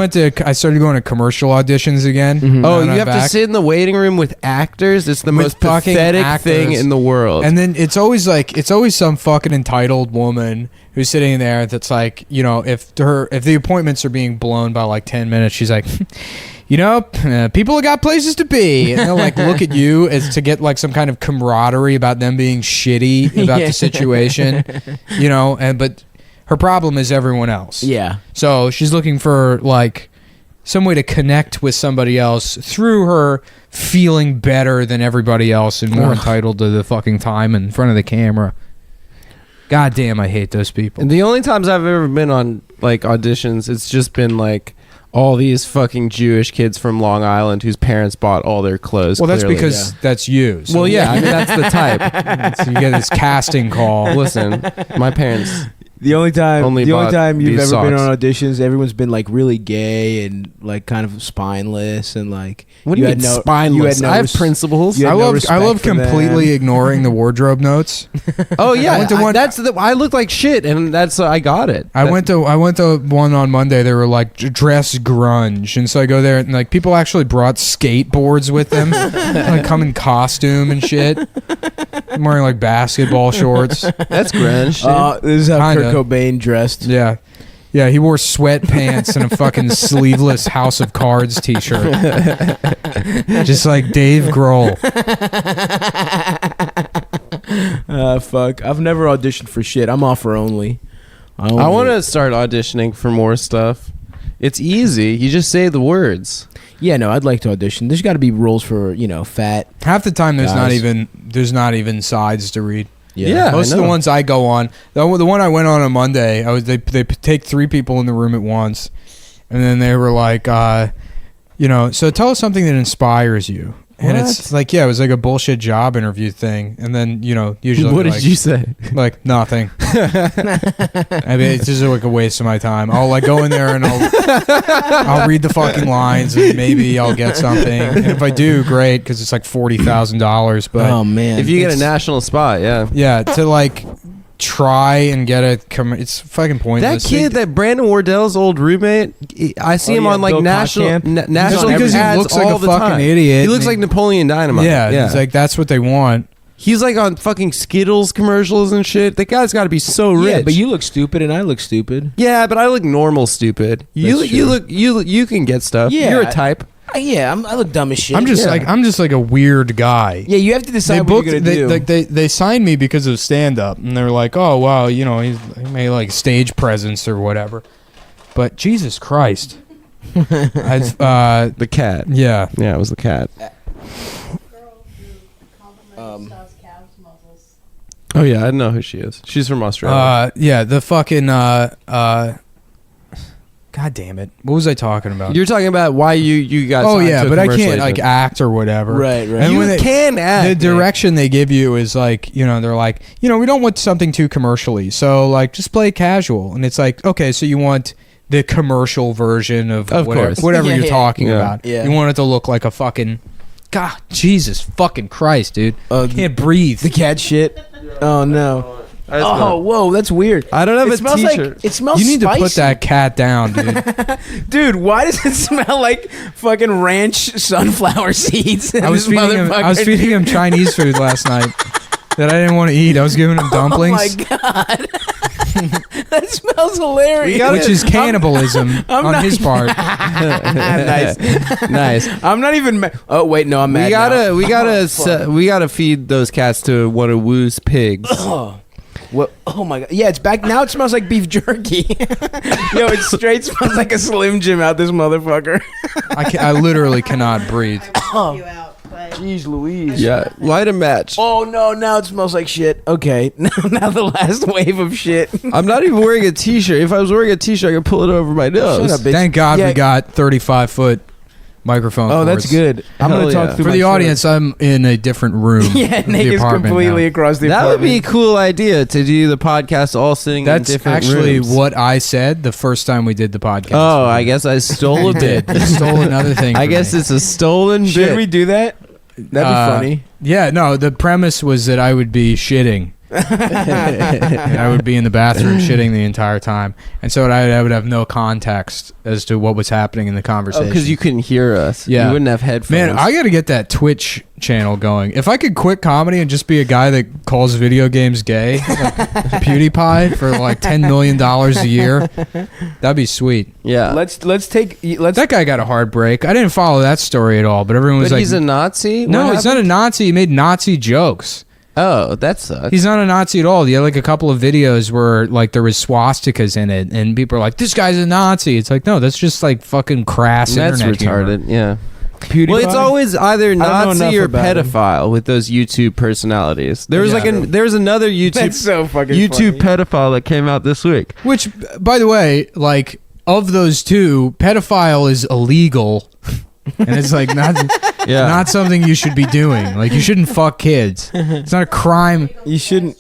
I started going to commercial auditions again. Oh, Now you that I'm have to back. sit in the waiting room with actors. It's the With most fucking pathetic actors. thing in the world. And then it's always some fucking entitled woman who's sitting there that's like, you know, if the appointments are being blown by like 10 minutes, she's like, you know, people have got places to be. And they'll like look at you as to get like some kind of camaraderie about them being shitty about Yeah. the situation, you know, but her problem is everyone else. Yeah. So she's looking for like some way to connect with somebody else through her feeling better than everybody else and more entitled to the fucking time in front of the camera. God damn, I hate those people. And the only times I've ever been on like auditions, it's just been like all these fucking Jewish kids from Long Island whose parents bought all their clothes. Well, that's clearly. because that's you. So Well, yeah, I mean that's the type. so you get this casting call. Listen, my parents. The only time Only you've bought ever these been socks. on auditions, everyone's been like really gay and like kind of spineless and like What do you mean had spineless? no I have res- principles. you I had no love respect for completely them. ignoring the wardrobe notes. Oh yeah, I went to one- I looked like shit, and that's I got it. I went to one on Monday. They were like dress grunge, and so I go there and like people actually brought skateboards with them, like come in costume and shit. I'm wearing like basketball shorts. That's grunge. This is how Kinda. Kurt Cobain dressed. Yeah, Yeah, he wore sweatpants and a fucking sleeveless House of Cards t-shirt. Just like Dave Grohl. Fuck. I've never auditioned for shit. I'm offer only. I want to start auditioning for more stuff. It's easy. You just say the words. Yeah, no, I'd like to audition. There's got to be roles for, fat. Half the time there's Guys. not even sides to read. Yeah. Most I of the know. ones I go on, the one I went on Monday, they take 3 people in the room at once, and then they were like, so tell us something that inspires you. And it's like, yeah, it was like a bullshit job interview thing. And then, usually What did like, you say? like nothing. I mean, it's just like a waste of my time. I'll like go in there and I'll read the fucking lines and maybe I'll get something. And if I do, great, because it's like $40,000. But Oh, man. If you get a It's- national spot, yeah. yeah, to like try and get it's fucking That pointless. kid, that Brandon Wardell's old roommate, I see Oh, him yeah, on like Bill national Cotkamp. national Just because he ads looks like all a the fucking time. idiot. He looks like Napoleon Dynamite. yeah, it's like that's what they want. he's like on fucking Skittles commercials and shit. That guy's got to be so rich. Yeah, but you look stupid and I look stupid. Yeah, but I look normal stupid. You That's you true. look you can get stuff. Yeah, You're a type. I look dumb as shit. I'm just Yeah. like a weird guy. Yeah, you have to decide what you're gonna do. They signed me because of stand up, and they were like, oh wow, he made like stage presence or whatever. But Jesus Christ, The cat. yeah. Yeah, it was the cat. Girl who complimented Styles' calves muscles. Oh yeah, I didn't know who she is. She's from Australia. Yeah, the fucking God damn it! What was I talking about? You're talking about why you got. Oh signed yeah, to a but I commercial can't like agent. act or whatever. Right, right. And You when they- can act. the man. direction they give you is like, they're like, we don't want something too commercially, so like just play it casual. And it's like, okay, so you want the commercial version of whatever, course. whatever Yeah, you're yeah. talking Yeah. about. Yeah. You want it to look like a fucking God, Jesus fucking Christ, dude. Can't breathe. The cat shit. Oh no. Oh whoa, that's weird. I don't have It a smells t-shirt. like it smells. You need to put spicy. that cat down, dude. Dude, why does it smell like fucking ranch sunflower seeds? I was feeding him Chinese food last night that I didn't want to eat. I was giving him dumplings, Oh my god, that smells hilarious. which is cannibalism I'm on not- his part. nice. Nice. I'm not even. Oh wait, no, I'm mad. We now. we gotta feed those cats to one of Woo's pigs. What? Oh my god! Yeah, it's back now. It smells like beef jerky. Yo, it straight smells like a Slim Jim out this motherfucker. I literally cannot breathe. I would help you out, but Jeez Louise. Yeah, light a match. Oh no! Now it smells like shit. Okay, now the last wave of shit. I'm not even wearing a t-shirt. If I was wearing a t-shirt, I could pull it over my nose. Shut up, bitch. Thank God Yeah. we got 35-foot microphone Oh, that's cords. good. I'm Hell gonna talk yeah. through For my the shirt. audience, I'm in a different room. Yeah, of the Nick is apartment completely now. across the That would apartment. be a cool idea to do the podcast all sitting That's in different actually rooms. what I said the first time we did the podcast. Oh, I guess I stole a You bit. did. You stole another thing. I from guess me. it's a stolen Should bit. we do that? That'd be funny. Yeah, no, the premise was that I would be shitting. And I would be in the bathroom shitting the entire time. And so I would have no context as to what was happening in the conversation. Because you couldn't hear us. Yeah. You wouldn't have headphones. Man, I got to get that Twitch channel going. If I could quit comedy and just be a guy that calls video games gay, like PewDiePie, for like $10 million a year, that'd be sweet. yeah. Let's That guy got a hard break. I didn't follow that story at all, but everyone was But like, he's a Nazi? no, What he's not a happened? Nazi. He made Nazi jokes. Oh, that sucks. He's not a Nazi at all. He had like a couple of videos where like there was swastikas in it, and people are like, "This guy's a Nazi." It's like, no, that's just like fucking crass. That's internet humor. retarded. Yeah. PewDiePie. Well, it's always either know Nazi enough or about him. pedophile with those YouTube personalities. There was Yeah. there was another That's so fucking YouTube funny. pedophile that came out this week. Which, by the way, like of those two, pedophile is illegal, and it's like Yeah. not something you should be doing. Like you shouldn't fuck kids. It's not a crime. You shouldn't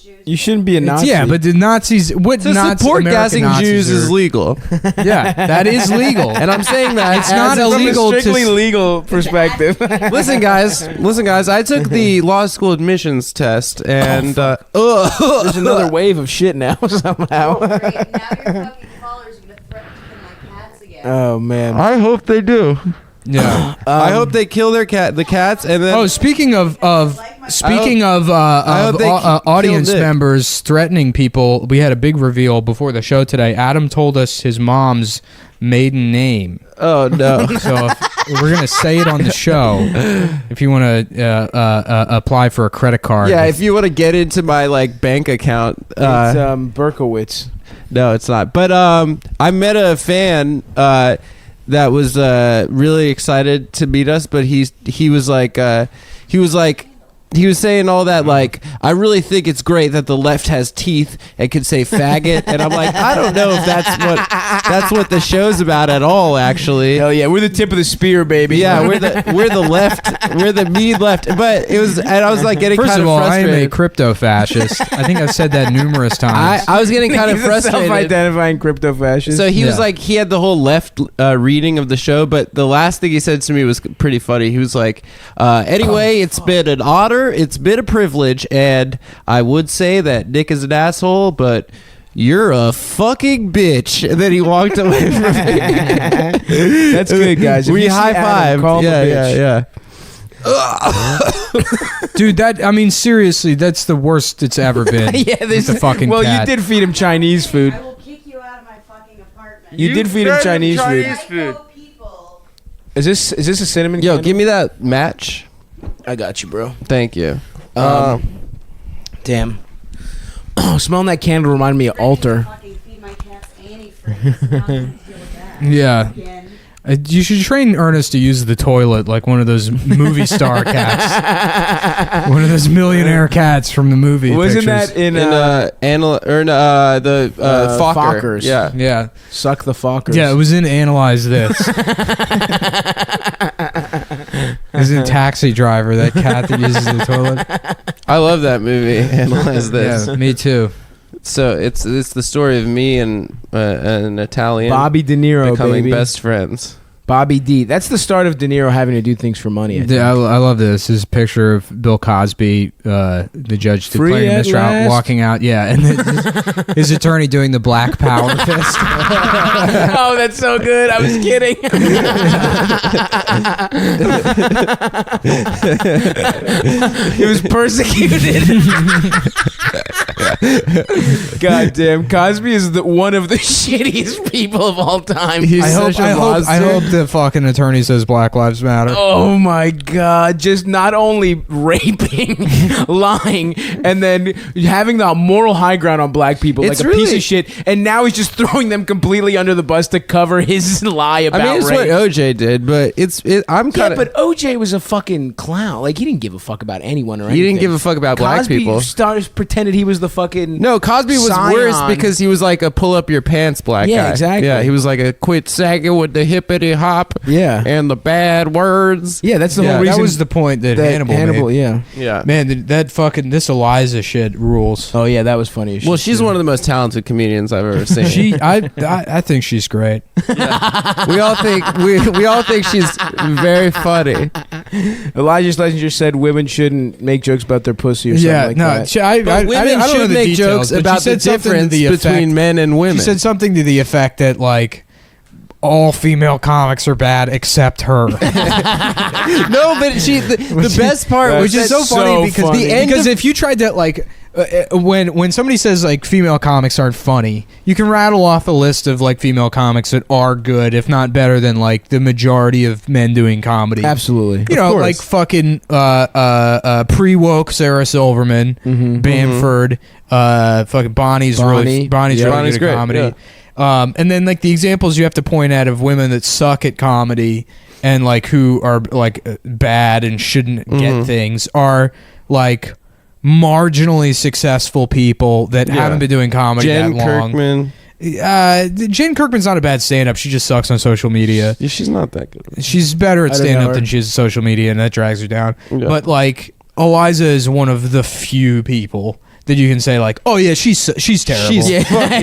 be a It's- Nazi. yeah, but the Nazis, what to Nazi, support American gassing Nazis Jews is are- legal. Yeah, that is legal. And I'm saying that It's not as- illegal from a to strictly legal perspective. Listen, guys. I took the law school admissions test, and There's another wave of shit now somehow. oh, great. Now your fucking callers are gonna threaten to kill my cats again. Oh man. I hope they do. Yeah. I hope they kill the cats, and then Oh, speaking of Like my Speaking of hope they audience kill Nick. members threatening people, we had a big reveal before the show today. Adam told us his mom's maiden name. Oh no. So if we're gonna say it on the show. If you want to apply for a credit card, Yeah, if you want to get into my like bank account, It's Berkowitz. no, it's not. But I met a fan that was really excited to meet us, but he was saying all that like, I really think it's great that the left has teeth and can say faggot, and I'm like, I don't know if that's what the show's about at all, actually. Hell yeah, we're the tip of the spear, baby. Yeah, we're the left, we're the mean left. But it was, and I was like getting first kind of all, I am a frustrated. crypto fascist. I think I've said that numerous times. I was getting kind of He's a frustrated. self-identifying crypto fascist. So he was Yeah. like, he had the whole left reading of the show, but the last thing he said to me was pretty funny. He was like, anyway, it's been an honor, it's been a privilege, and I would say that Nick is an asshole, but you're a fucking bitch. And then he walked away from me. That's good, guys. If We you see high Adam, five. call him a Yeah, bitch. yeah. Dude, I mean, seriously, that's the worst it's ever been. Yeah, with the fucking well, cat. you did feed him Chinese food. I will kick you out of my fucking apartment. You did feed him Chinese food. Psycho people. Is this a cinnamon? Yo, candle? give me that match. I got you, bro. Thank you. Damn. Smelling that candle reminded me of Alter. Fucking feed my cats antifreeze. I'm not gonna deal with that Yeah. again. You should train Ernest to use the toilet like one of those movie star cats. One of those millionaire cats from the movie. Wasn't pictures. that in The Fokker. Fockers? Yeah. Yeah. Suck the Fockers? Yeah, it was in Analyze This. It was in Taxi Driver, that cat that uses the toilet. I love that movie. Analyze this. Yeah, me too. So it's the story of me and an Italian Bobby De Niro, becoming baby. best friends. Bobby D. That's the start of De Niro having to do things for money. I think. I love this. This is a picture of Bill Cosby, the judge Free declaring at mistrial, last. walking out. Yeah, and his attorney doing the black power fist. Oh, that's so good. I was kidding. He was persecuted. God damn, Cosby is one of the shittiest people of all time. He's I such a monster. hope the fucking attorney says Black Lives Matter. Oh my God! Just not only raping, lying, and then having the moral high ground on black people It's like a piece really- of shit, and now he's just throwing them completely under the bus to cover his lie about I mean, it's rape. what OJ did, but I'm Yeah, kind of. but OJ was a fucking clown. Like, he didn't give a fuck about anyone or anything. He didn't give a fuck about black Cosby people. pretended he was the fucking... No, Cosby was Scion. worse because he was like a pull up your pants black Yeah, guy. exactly. Yeah, he was like a quit sagging with the hippity hop Yeah. and the bad words. Yeah, that's the Yeah, whole That reason. was the point that Hannibal made. yeah. Yeah. Man, that fucking this Eliza shit rules. Oh, yeah, that was funny as shit. Well, she's one of the most talented comedians I've ever seen. I think she's great. we all think she's very funny. Elijah Schlesinger said women shouldn't make jokes about their pussy or something like that. But women I don't know should the make details, jokes but she about the said something to difference the between effect- men and women. She said something to the effect that like all female comics are bad except her. no, but the best part, Which is so That's funny so because funny. the end because if you tried to like when somebody says like female comics aren't funny, you can rattle off a list of like female comics that are good, if not better than like the majority of men doing comedy. Absolutely. You know, like fucking pre-woke Sarah Silverman, Bamford, fucking Bonnie's Bonnie. Bonnie's Yeah. really Bonnie's good at great, comedy. And then like the examples you have to point at of women that suck at comedy and like who are like bad and shouldn't get things are like marginally successful people that haven't been doing comedy Jen that long. Kirkman. Jen Kirkman's not a bad stand-up. She just sucks on social media. Yeah, she's not that good. She's better at I don't know stand-up her. than she is at social media, and that drags her down. Yeah. But like Eliza is one of the few people that you can say like, oh yeah, she's terrible.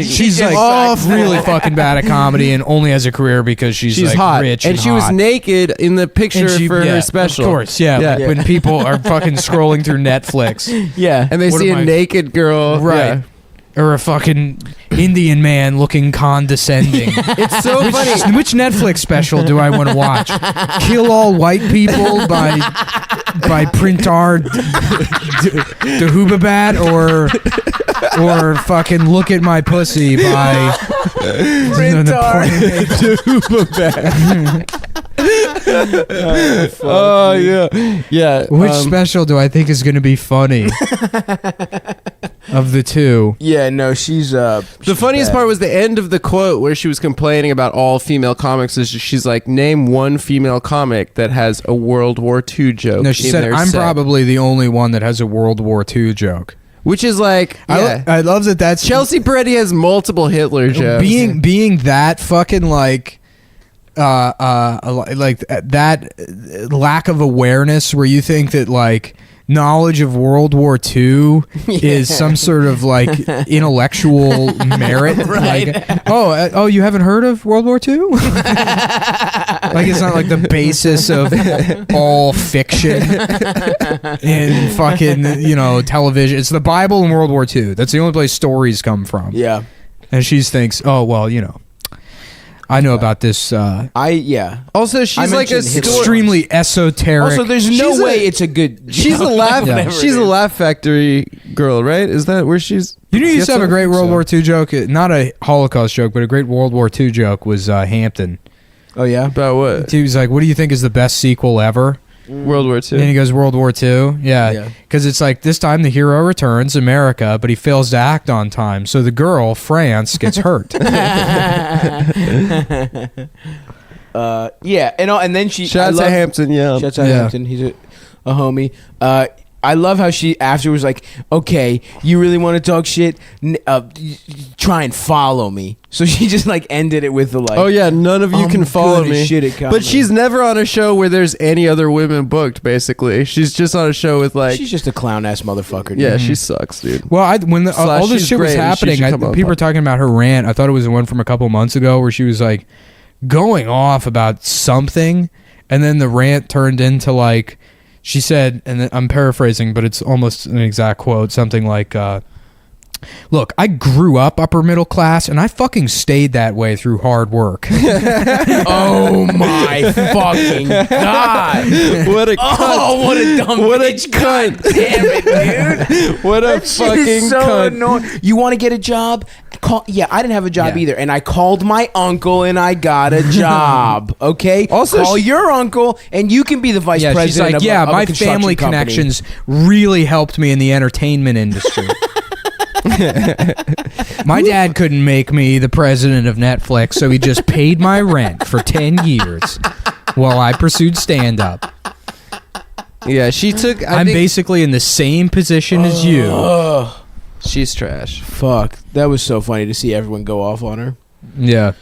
She's like really fucking bad at comedy and only has a career because she's like hot, rich and she was hot. naked in the picture And she- for yeah, her special. Of course, yeah. Yeah. Like when people are fucking scrolling through Netflix, Yeah. and they What see am a I- naked girl. right? Yeah. Or a fucking Indian man looking condescending. It's so funny. Which Netflix special do I want to watch? Kill All White People by by Printar de Hubabat or fucking Look at My Pussy by Printar de Hubabat. Oh yeah. Which special do I think is going to be funny of the two? Yeah, no, she's The funniest part was the end of the quote where she was complaining about all female comics. She's like, name one female comic that has a World War II joke. No, she in said, their I'm set." probably the only one that has a World War II joke. Which is like, yeah. I love that that's... Chelsea Peretti has multiple Hitler jokes. Being that fucking like that lack of awareness where you think that like knowledge of World War II is some sort of like intellectual merit. Right. Like, oh, you haven't heard of World War II? Like it's not like the basis of all fiction in fucking television. It's the Bible and World War II. That's the only place stories come from. Yeah. And she thinks, oh well, I know about this Also, she's I like a mentioned Hitler. extremely esoteric. Also, there's no way it's a good. She's a laugh. Yeah. She's a Laugh Factory girl, right? Is that where she's? you used to have a great World So- War II joke, not a Holocaust joke, but a great World War II joke was Hampton. Oh yeah. About what? He was like, "What do you think is the best sequel ever?" World War And he II. goes, "World War II." Yeah. Yeah, because it's like this time the hero returns America, but he fails to act on time, so the girl France gets hurt. Yeah, and then she. Shout out to Hampton. Yeah. Shouts out Yeah. Hampton. He's a homie. I love how she after was like, okay, you really want to talk shit? Try and follow me. So she just like ended it with the like, Oh yeah, none of you I'm can follow good as me. shit at comedy. But she's never on a show where there's any other women booked. Basically, she's just on a show with like. she's just a clown ass motherfucker. Dude. Yeah, she sucks, dude. Well, when all this she's shit was great, and she happening, should come on people were podcast. talking about her rant. I thought it was the one from a couple months ago where she was like going off about something, and then the rant turned into like she said, and I'm paraphrasing, but it's almost an exact quote, something like, "Look, I grew up upper middle class, and I fucking stayed that way through hard work." Oh my fucking god! What a cunt! Oh, what a dumb What a bitch! cunt! Damn it, dude! What a That shit fucking is so cunt! annoying. You want to get a job? Yeah, I didn't have a job Yeah. either, and I called my uncle and I got a job. Okay, Also, call your uncle and you can be the vice Yeah, she's president. like, of "Yeah, of a my construction family company." connections really helped me in the entertainment industry." My dad couldn't make me the president of Netflix, so he just paid my rent for 10 years while I pursued stand-up. Yeah, she took. I I'm think basically in the same position as you. Ugh, she's trash. fuck, that was so funny to see everyone go off on her. Yeah.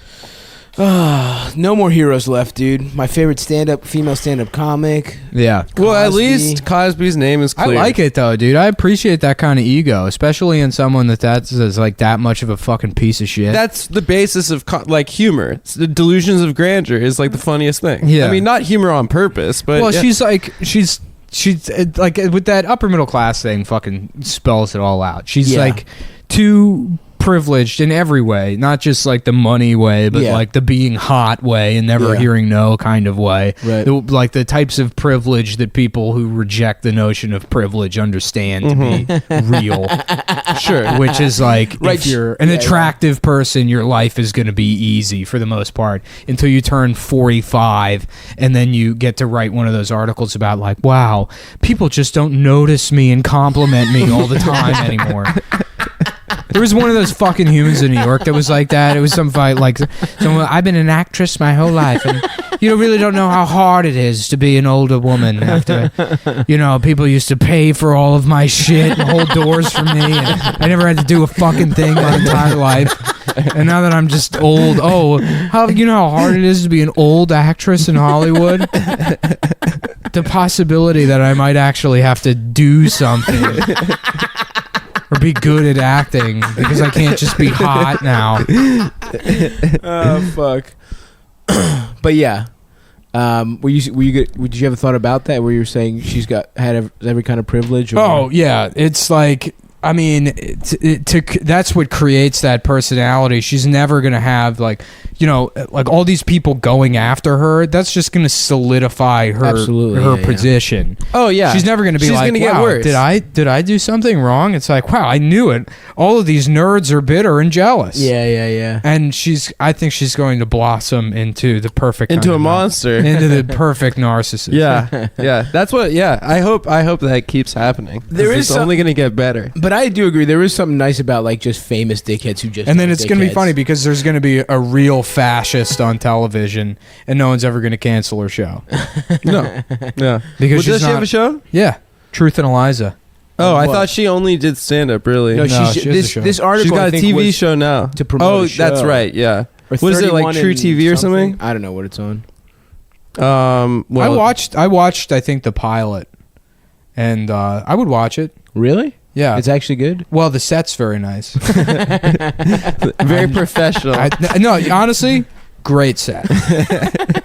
No more heroes left, dude. My favorite female stand-up comic. Yeah. Well, at Cosby. least Cosby's name is I clear. like it, though, dude. I appreciate that kind of ego, especially in someone that's like that much of a fucking piece of shit. That's the basis of like humor. It's the delusions of grandeur is like the funniest thing. Yeah. I mean, not humor on purpose, but well, yeah. she's like with that upper middle class thing fucking spells it all out. She's Yeah. like too privileged in every way, not just like the money way, but Yeah. like the being hot way and never Yeah. hearing no kind of way. Right. Like the types of privilege that people who reject the notion of privilege understand to be real. Sure. Which is like Right. if you're an Yeah, attractive person, your life is going to be easy for the most part until you turn 45, and then you get to write one of those articles about like, wow, people just don't notice me and compliment me all the time anymore. There was one of those fucking humans in New York that was like that. It was some fight like, I've been an actress my whole life, and you really don't know how hard it is to be an older woman. After, people used to pay for all of my shit and hold doors for me, and I never had to do a fucking thing my entire life. And now that I'm just old, how hard it is to be an old actress in Hollywood? The possibility that I might actually have to do something. Or be good at acting because I can't just be hot now. Oh fuck. But yeah, were you good? Did you ever thought about that? Where you were saying she's had every kind of privilege? Or? Oh yeah, it's like I mean, that's what creates that personality. She's never gonna have like all these people going after her. That's just gonna solidify her Absolutely, yeah. position. Oh yeah, She's never gonna be She's like, gonna get wow, worse. did I do something wrong? It's like, wow, I knew it. All of these nerds are bitter and jealous. Yeah. And I think she's going to blossom into the perfect into kind a of monster. into the perfect narcissist. Yeah. That's what. Yeah, I hope that keeps happening. There is it's only gonna get better. But I do agree. There is something nice about like just famous dickheads who just. And then are it's going to be dickheads. funny because there's going to be a real fascist on television, and no one's ever going to cancel her show No. Yeah. because Well, she's does she not. have a show? Yeah, Truth and Eliza. Oh, I What? thought she only did stand up. Really? No, No, she's she has a show. this article. She's got I a think, TV was show now to promote. Oh, a show. that's right. Yeah. Or What is it, like 31 True and TV or something? I don't know what it's on. Well, I watched. I think the pilot, and I would watch it. Really? Yeah. It's actually good. Well, the set's very nice. very professional. No, honestly, great set.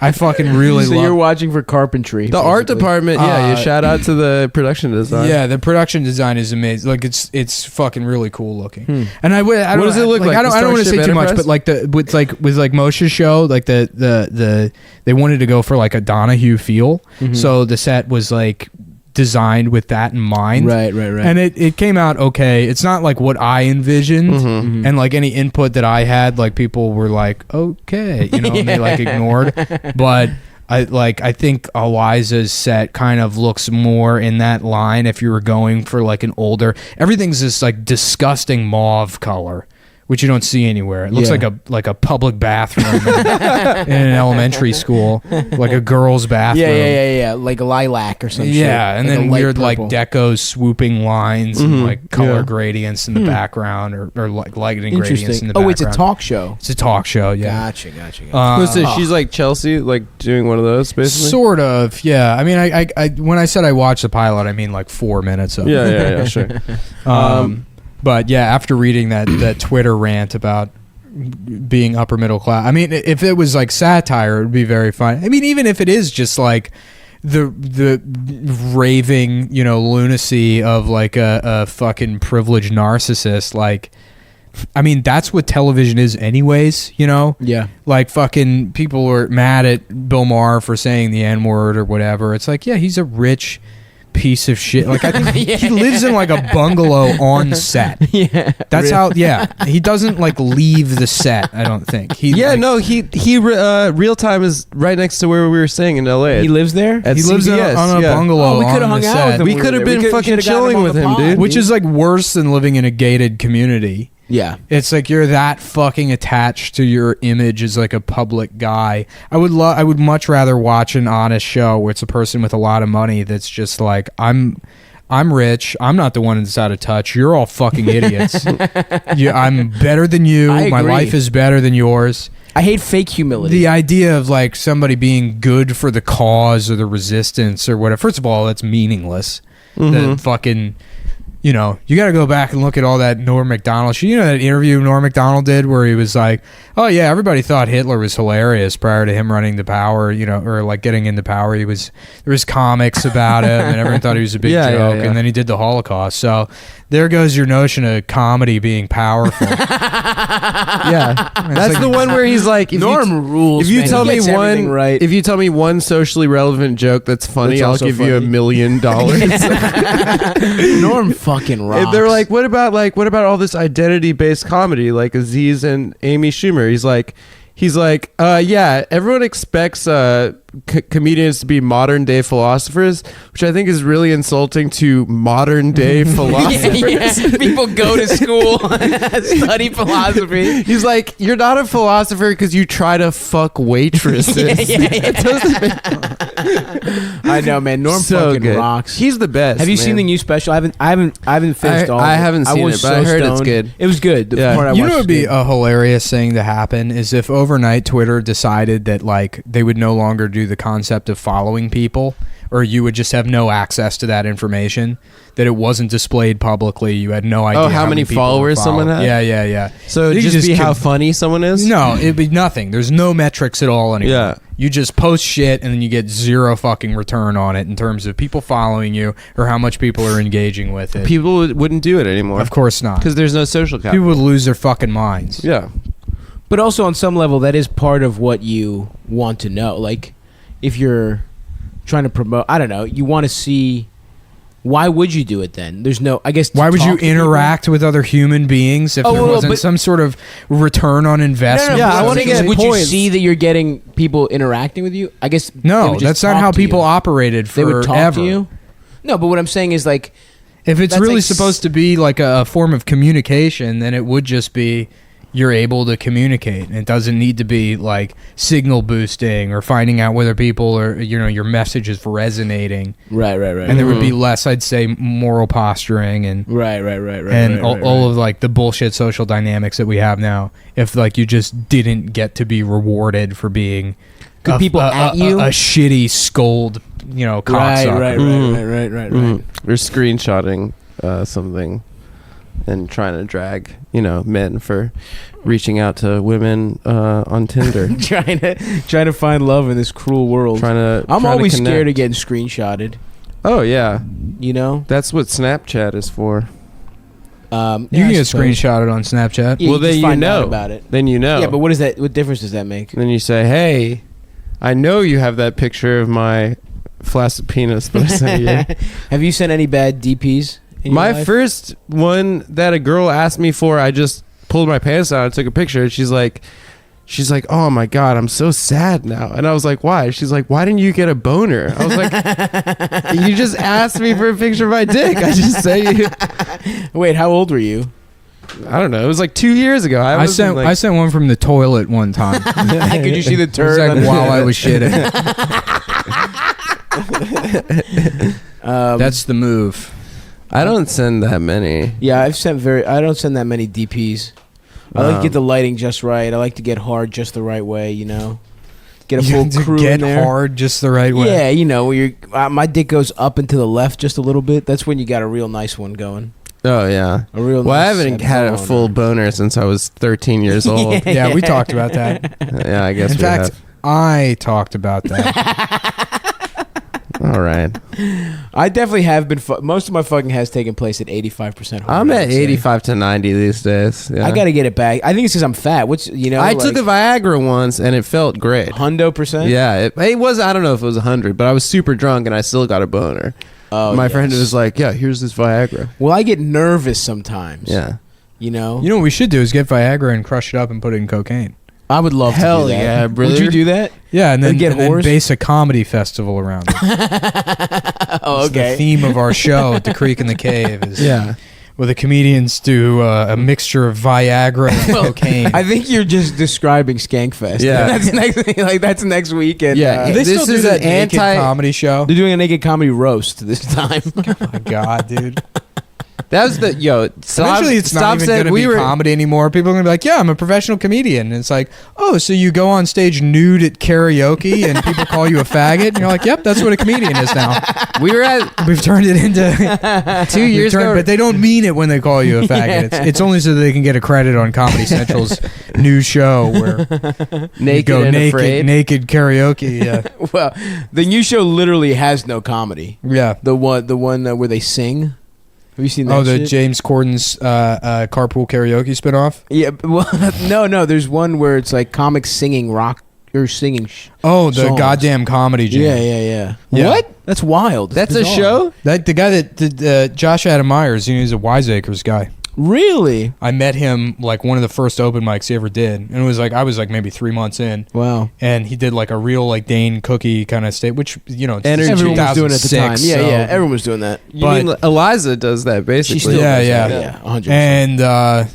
I fucking really So love. you're watching for carpentry. the art basically. department. Yeah. You shout out to the production design. Yeah, the production design is amazing. Like it's fucking really cool looking. And I don't. What does it look like? I don't The want to say Starship too much, Enterprise? but like with Moshe's show, like the they wanted to go for like a Donahue feel, so the set was like designed with that in mind. Right. And it came out okay. It's not like what I envisioned, Mm-hmm. and like any input that I had, like people were like, okay, and they like ignored. But I think Eliza's set kind of looks more in that line if you were going for like an older. Everything's this like disgusting mauve color, which you don't see anywhere. It looks Yeah. like a public bathroom in an elementary school, like a girl's bathroom. Yeah. Like a lilac or something. Yeah, and then weird like purple. deco swooping lines and like color Yeah. gradients in the background or like lighting gradients in Interesting. the Oh, background. it's a talk show. It's a talk show, yeah. Gotcha. So she's like Chelsea, like doing one of those, basically. Sort of, yeah. I mean, I when I said I watched the pilot, I mean like 4 minutes of it. Yeah, sure. But yeah, after reading that Twitter rant about being upper middle class, I mean, if it was like satire, it would be very fun. I mean, even if it is just like the raving, lunacy of like a fucking privileged narcissist, like, I mean, that's what television is anyways, Yeah. Like fucking people were mad at Bill Maher for saying the N-word or whatever. It's like, yeah, he's a rich piece of shit. Like I think he lives in like a bungalow on set. Yeah. That's how. Yeah, he doesn't like leave the set. I don't think. He Real Time is right next to where we were staying in LA. He lives there. At he lives in CBS, on a yeah. bungalow. Oh, we coulda on hung the out with set, him. We could have been fucking chilling with him, dude. which is like worse than living in a gated community. Yeah. It's like you're that fucking attached to your image as like a public guy. I would much rather watch an honest show where it's a person with a lot of money that's just like, I'm rich. I'm not the one that's out of touch. You're all fucking idiots. I'm better than you. I My agree. life is better than yours. I hate fake humility. The idea of like somebody being good for the cause or the resistance or whatever. First of all, that's meaningless. The fucking, you got to go back and look at all that Norm Macdonald shit. You know that interview Norm Macdonald did where he was like, oh yeah, everybody thought Hitler was hilarious prior to him running the power, or like getting into power. There was comics about him and everyone thought he was a big Yeah, joke. yeah. And then he did the Holocaust. So there goes your notion of comedy being powerful. Yeah, that's like- the one where he's like, Norm rules. If you man. tell He me gets everything one, right. if you tell me one socially relevant joke that's funny, That's I'll also give you $1 funny. million. Norm fucking rocks. And they're like, what about all this identity based comedy like Aziz and Amy Schumer? He's like, yeah, everyone expects comedians to be modern day philosophers, which I think is really insulting to modern day philosophers. yeah. People go to school, study philosophy. He's like, you're not a philosopher because you try to fuck waitresses. I know, man. Norm So fucking good. rocks. He's the best. Have you seen the man. new special? I haven't finished all. I of it. haven't seen was it, but I heard it's stoned. good. It was good. The Yeah. part I You know watched what would be was good. a hilarious thing to happen is if overnight Twitter decided that like they would no longer do the concept of following people, or you would just have no access to that information, that it wasn't displayed publicly. You had no idea. Oh, how many people were followers someone following. had? Yeah. So You it'd could just be how com- funny someone is? No, it'd be nothing. There's no metrics at all anymore. Yeah. You just post shit and then you get zero fucking return on it in terms of people following you or how much people are engaging with it. People wouldn't do it anymore. Of course not. Because there's no social capital. People would lose their fucking minds. Yeah. But also on some level, that is part of what you want to know. Like, if you're trying to promote, I don't know, you want to see. Why would you do it then? There's no, I guess. to Why would you talk to interact with other human beings if Oh, there well, wasn't but- some sort of return on people? investment? Yeah, but I what wanna I'm saying is, get would points. you see that you're getting people interacting with you? I guess. they No, would just that's not talk how to people you. operated They forever. would talk to you. No, but what I'm saying is like. If it's That's really like supposed to be like a form of communication, then it would just be you're able to communicate. It doesn't need to be like signal boosting or finding out whether people are, your message is resonating. Right. And there would be less, I'd say, moral posturing and Right. and all of like the bullshit social dynamics that we have now. If like you just didn't get to be rewarded for being Could people at you? a shitty scold, cocksucker. Right. Mhm. Or screenshotting something and trying to drag, men for reaching out to women on Tinder. trying to find love in this cruel world. I'm always scared of getting screenshotted. Oh yeah, You know. that's what Snapchat is for. You Yeah, can I get suppose. screenshotted on Snapchat. Yeah, Well, then just you find out know. about it. Then you know. Yeah, but what is that? What difference does that make? then you say, "Hey, I know you have that picture of my flaccid penis that I sent you." Have you sent any bad DPs? In your My life? first one that a girl asked me for, I just pulled my pants down and took a picture. And she's like, "Oh my god, I'm so sad now." And I was like, "Why?" She's like, "Why didn't you get a boner?" I was like, "You just asked me for a picture of my dick. I just sent you." Wait, how old were you? I don't know. It was like 2 years ago. I sent one from the toilet one time. Could you see the It was turd? like on the- while I was shitting. That's the move. I don't send that many. Yeah, I don't send that many DPs. I like to get the lighting just right. I like to get hard just the right way. Get a You full have to crew get in there. hard just the right way. Yeah, where you're, my dick goes up and to the left just a little bit. That's when you got a real nice one going. Oh yeah. A real. Well, I nice haven't set had a going full on. boner since I was 13 years old. Yeah, we talked about that. Yeah, I guess In we fact, have. I talked about that. All right. I definitely have been. Most of my fucking has taken place at 85%. I'm at 85 to 90 these days. Yeah. I got to get it back. I think it's because I'm fat. I took a Viagra once and it felt great. $100%. Yeah, it was. I don't know if it was 100, but I was super drunk and I still got a boner. Oh, My friend yes. was like, "Yeah, here's this Viagra." Well, I get nervous sometimes. Yeah. You know. You know what we should do is get Viagra and crush it up and put it in cocaine. I would love Hell to do that. yeah, brother. Would you do that? Yeah, and then, Or get and then whores? base a comedy festival around it. Oh, It's the theme of our show at the Creek in the Cave is Yeah. where the comedians do a mixture of Viagra and cocaine. I think you're just describing Skankfest. Yeah. that's next. That's next week. And, Yeah. they This still do is that an naked anti- comedy show. they're doing a naked comedy roast this time. Oh my god, dude! That was the Eventually, it's not Stop even said going to we be were. comedy anymore. People are going to be like, "Yeah, I'm a professional comedian." And it's like, "Oh, so you go on stage nude at karaoke and people call you a faggot?" And you're like, "Yep, that's what a comedian is now." We were at We've turned it into 2 years ago. but they don't mean it when they call you a faggot. It's only so that they can get a credit on Comedy Central's new show where you naked go and naked, afraid. karaoke. Yeah, Well, the new show literally has no comedy. yeah. The one where they sing. Have you seen that? Oh, the shit? James Corden's carpool karaoke spinoff. Yeah. Well, no. There's one where it's like comics singing rock or singing. Oh, the songs. goddamn comedy jam. Yeah. Yeah. What? That's wild. It's That's a bizarre. show. That the guy that did Josh Adam Myers, he's a Wiseacres guy. Really? I met him like one of the first open mics he ever did, and it was like I was like maybe 3 months in, Wow. and he did like a real like Dane Cookie kind of state, which it's Energy. Everyone was doing it at the time. 2006, Yeah, so- yeah. Everyone was doing that. You But- mean Eliza does that basically? She still Yeah, does yeah. that. Yeah. 100%.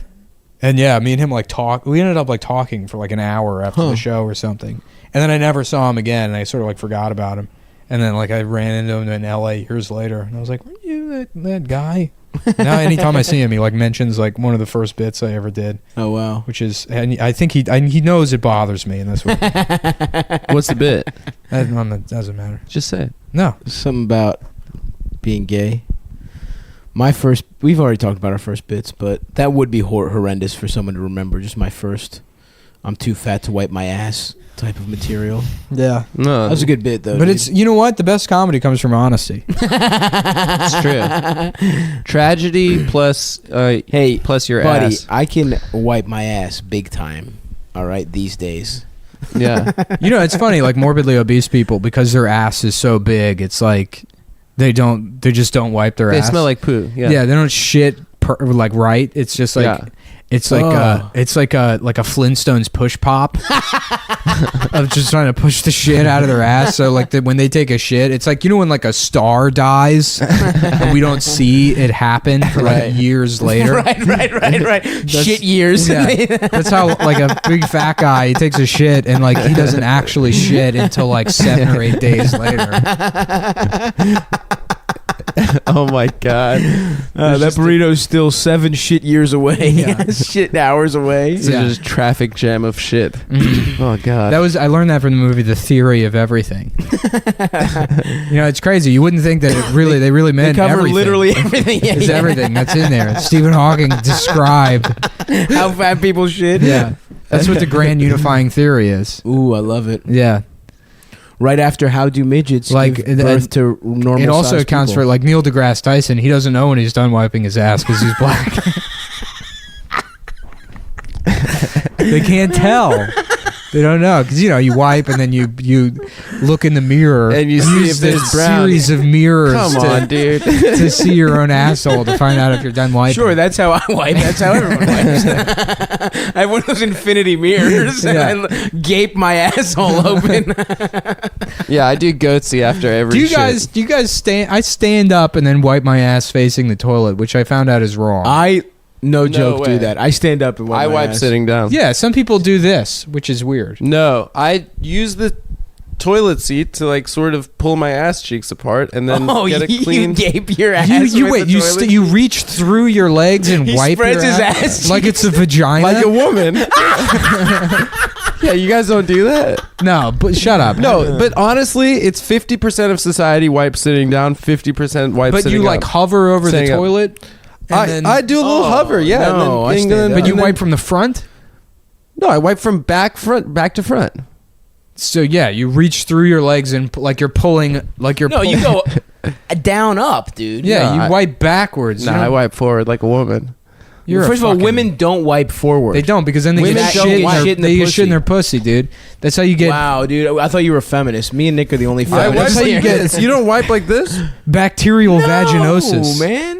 And yeah, me and him like talk. We ended up like talking for like an hour after the show or something, and then I never saw him again, and I sort of like forgot about him. And then like I ran into him in L.A. years later, and I was like, "Weren't you that guy?" Now anytime I see him, he like mentions like one of the first bits I ever did, Oh wow. which is, and I think he knows it bothers me in this way. What's the bit? That doesn't matter. Just say it. No. Something about being gay. We've already talked about our first bits, but that would be horrendous for someone to remember. Just my first, I'm too fat to wipe my ass type of material. Yeah. No, That was a good bit, though. But dude. it's, you know what? The best comedy comes from honesty. it's true. Tragedy plus hey, plus your buddy, ass. I can wipe my ass big time. All right, these days. Yeah. You know, it's funny, like morbidly obese people, because their ass is so big, it's like they just don't wipe their They ass. smell like poo. Yeah. Yeah, they don't shit like right. It's just like Yeah. it's like a Flintstones push pop of just trying to push the shit out of their ass. So like when they take a shit, it's like, you know, when like a star dies and we don't see it happen for like Right. years later. right. Shit years. Yeah, that's how like a big fat guy, he takes a shit and like he doesn't actually shit until like 7 or 8 days later. Oh my god. That burrito's still 7 shit years away. Yeah. Shit hours away. It's Yeah. just traffic jam of shit. Mhm. Oh god. I learned that from the movie The Theory of Everything. You know, it's crazy. You wouldn't think that they really They meant cover everything. literally everything. It's everything that's in there. Stephen Hawking described. How fat people shit. Yeah, that's what the grand unifying theory is. Ooh, I love it. Yeah, Right after how do midgets Like, give birth to normal it also sized accounts people? for like Neil deGrasse Tyson. He doesn't know when he's done wiping his ass because he's black. They can't tell. They don't know because, you know, you wipe and then you look in the mirror And you see use if there's this brown. series of mirrors Come on, dude. to see your own asshole to find out if you're done wiping. Sure, that's how I wipe. That's how everyone wipes. I have one of those infinity mirrors, and Yeah. I gape my asshole open. Yeah, I do goatsy after every Do you shit. guys stand? I stand up and then wipe my ass facing the toilet, which I found out is wrong. No No joke, way. do that. I stand up and wipe I my wipe ass. sitting down. Yeah, some people do this, which is weird. No, I use the toilet seat to like sort of pull my ass cheeks apart and then get it clean. You gape your ass. You with wait. the toilet You reach through your legs and He wipe spreads your his ass, ass like it's a vagina. Like a woman. Yeah, you guys don't do that. No, but shut up. No, but honestly, it's 50% of society wipes sitting down, 50% wipes but sitting you like up. hover over the Sitting up. toilet. And then, I do a little hover, yeah. no, I and stand then, up. but you and then- wipe from the front. No, I wipe from back to front. So yeah, you reach through your legs and like you're pulling, like you're. No, you go down up, dude. Yeah, No, you I- wipe backwards. Nah, you I don't- wipe forward like a woman. You're a First of all, fucking- women don't wipe forward. They don't, because then they Women get don't shit. get In shit in they the get shit in their pussy, dude. That's how you get Wow, dude. I thought you were a feminist. Me and Nick are the only I wipe feminists. like here. this. You don't wipe like this? bacterial vaginosis. No, man.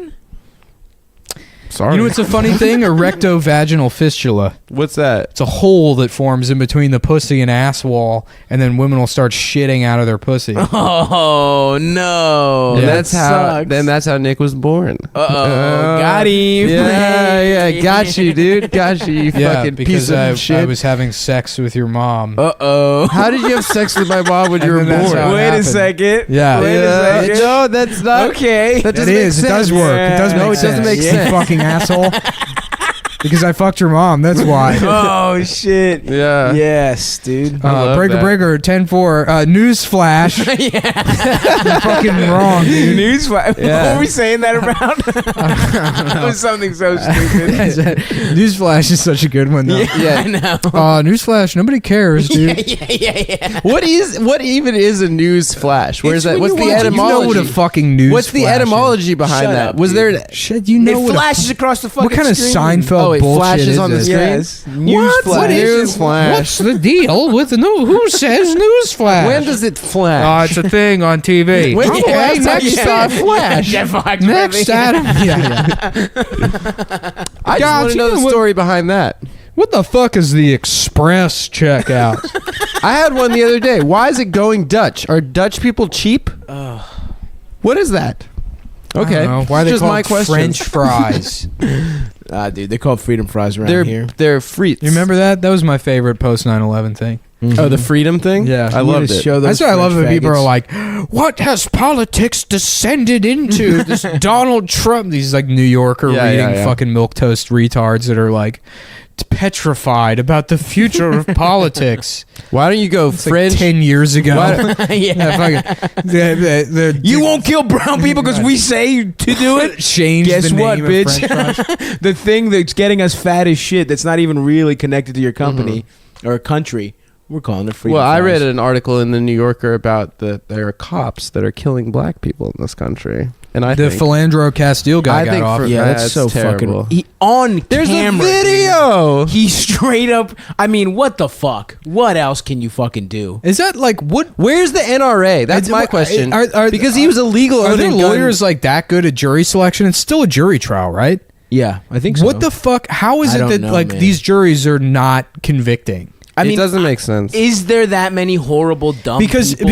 Sorry. You know what's a funny thing? Erectovaginal fistula. What's that? It's a hole that forms in between the pussy and ass wall, and then women will start shitting out of their pussy. Oh no. Yeah. That's how. Then that's how Nick was born. Uh-oh. Got him. Yeah, got you, dude. Got you. You Yeah, fucking because piece of I shit. was having sex with your mom. Uh-oh. How did you have sex with my mom when And you were then that's born? how it Wait a happened. second. Yeah. Wait Yeah. a second. No, that's not. Okay. That It doesn't make is. It sense. does work. It does Yeah. make No, it sense. doesn't make You sense. fucking asshole. Because I fucked your mom. That's why. Oh shit. Yeah. Yes, dude. love Breaker that. Breaker 10-4. News flash. Yeah. You're fucking wrong, dude. Newsflash. Yeah. What were we saying that about? That was something so stupid. Newsflash is such a good one, though. Yeah, I know. Newsflash, nobody cares, dude. Yeah. What even is a news flash? Where's that? What's the You know etymology? what a fucking news What's the flash is. etymology behind Shut that? up, Was dude. there? Shit, you know It what flashes across the fucking what kind of screen. Seinfeld Oh, it bullshit flashes is on the this? screen? Yes. News What? flash. What is flash? What's the deal with the new? Who says newsflash? When does it flash? it's a thing on TV. When's the last time you saw a flash? Jeff Fox. Next, Adam. Yeah. I just God, want to you know know the what- story behind that. What the fuck is the express checkout? I had one the other day. Why is it going Dutch? Are Dutch people cheap? What is that? Okay, I don't know. Why are they just called my question. French fries? Dude, they're called freedom fries around here. They're frites. You remember that? That was my favorite post 9/11 thing. Oh, the freedom thing. Yeah. I You loved just it. show those That's why I love French when people faggots. are like, "What has politics descended into?" This Donald Trump. These like New Yorker Yeah, reading yeah. fucking milquetoast retards that are like, petrified about the future of politics. Why don't you go It's like French? 10 years ago. Yeah. You won't kill brown people because we say to do it. change Guess the name what, of bitch? French fries. The thing that's getting us fat as shit that's not even really connected to your company or country. We're calling it freedom. Well, I fries. read an article in the New Yorker about there are cops that are killing black people in this country, and I The think Philandro Castile guy I got think off. for- Yeah, that's That's so terrible. fucking. On there's camera, a video. He straight up. I mean, what the fuck? What else can you fucking do? Is that like what? Where's the NRA? That's my question. Because he was illegal. Are there owning lawyers guns. like that good at jury selection? It's still a jury trial, right? Yeah, I think so. What the fuck? How is I it don't that know, like man. these juries are not convicting? I mean, it doesn't make sense. is there that many horrible dumb Because people?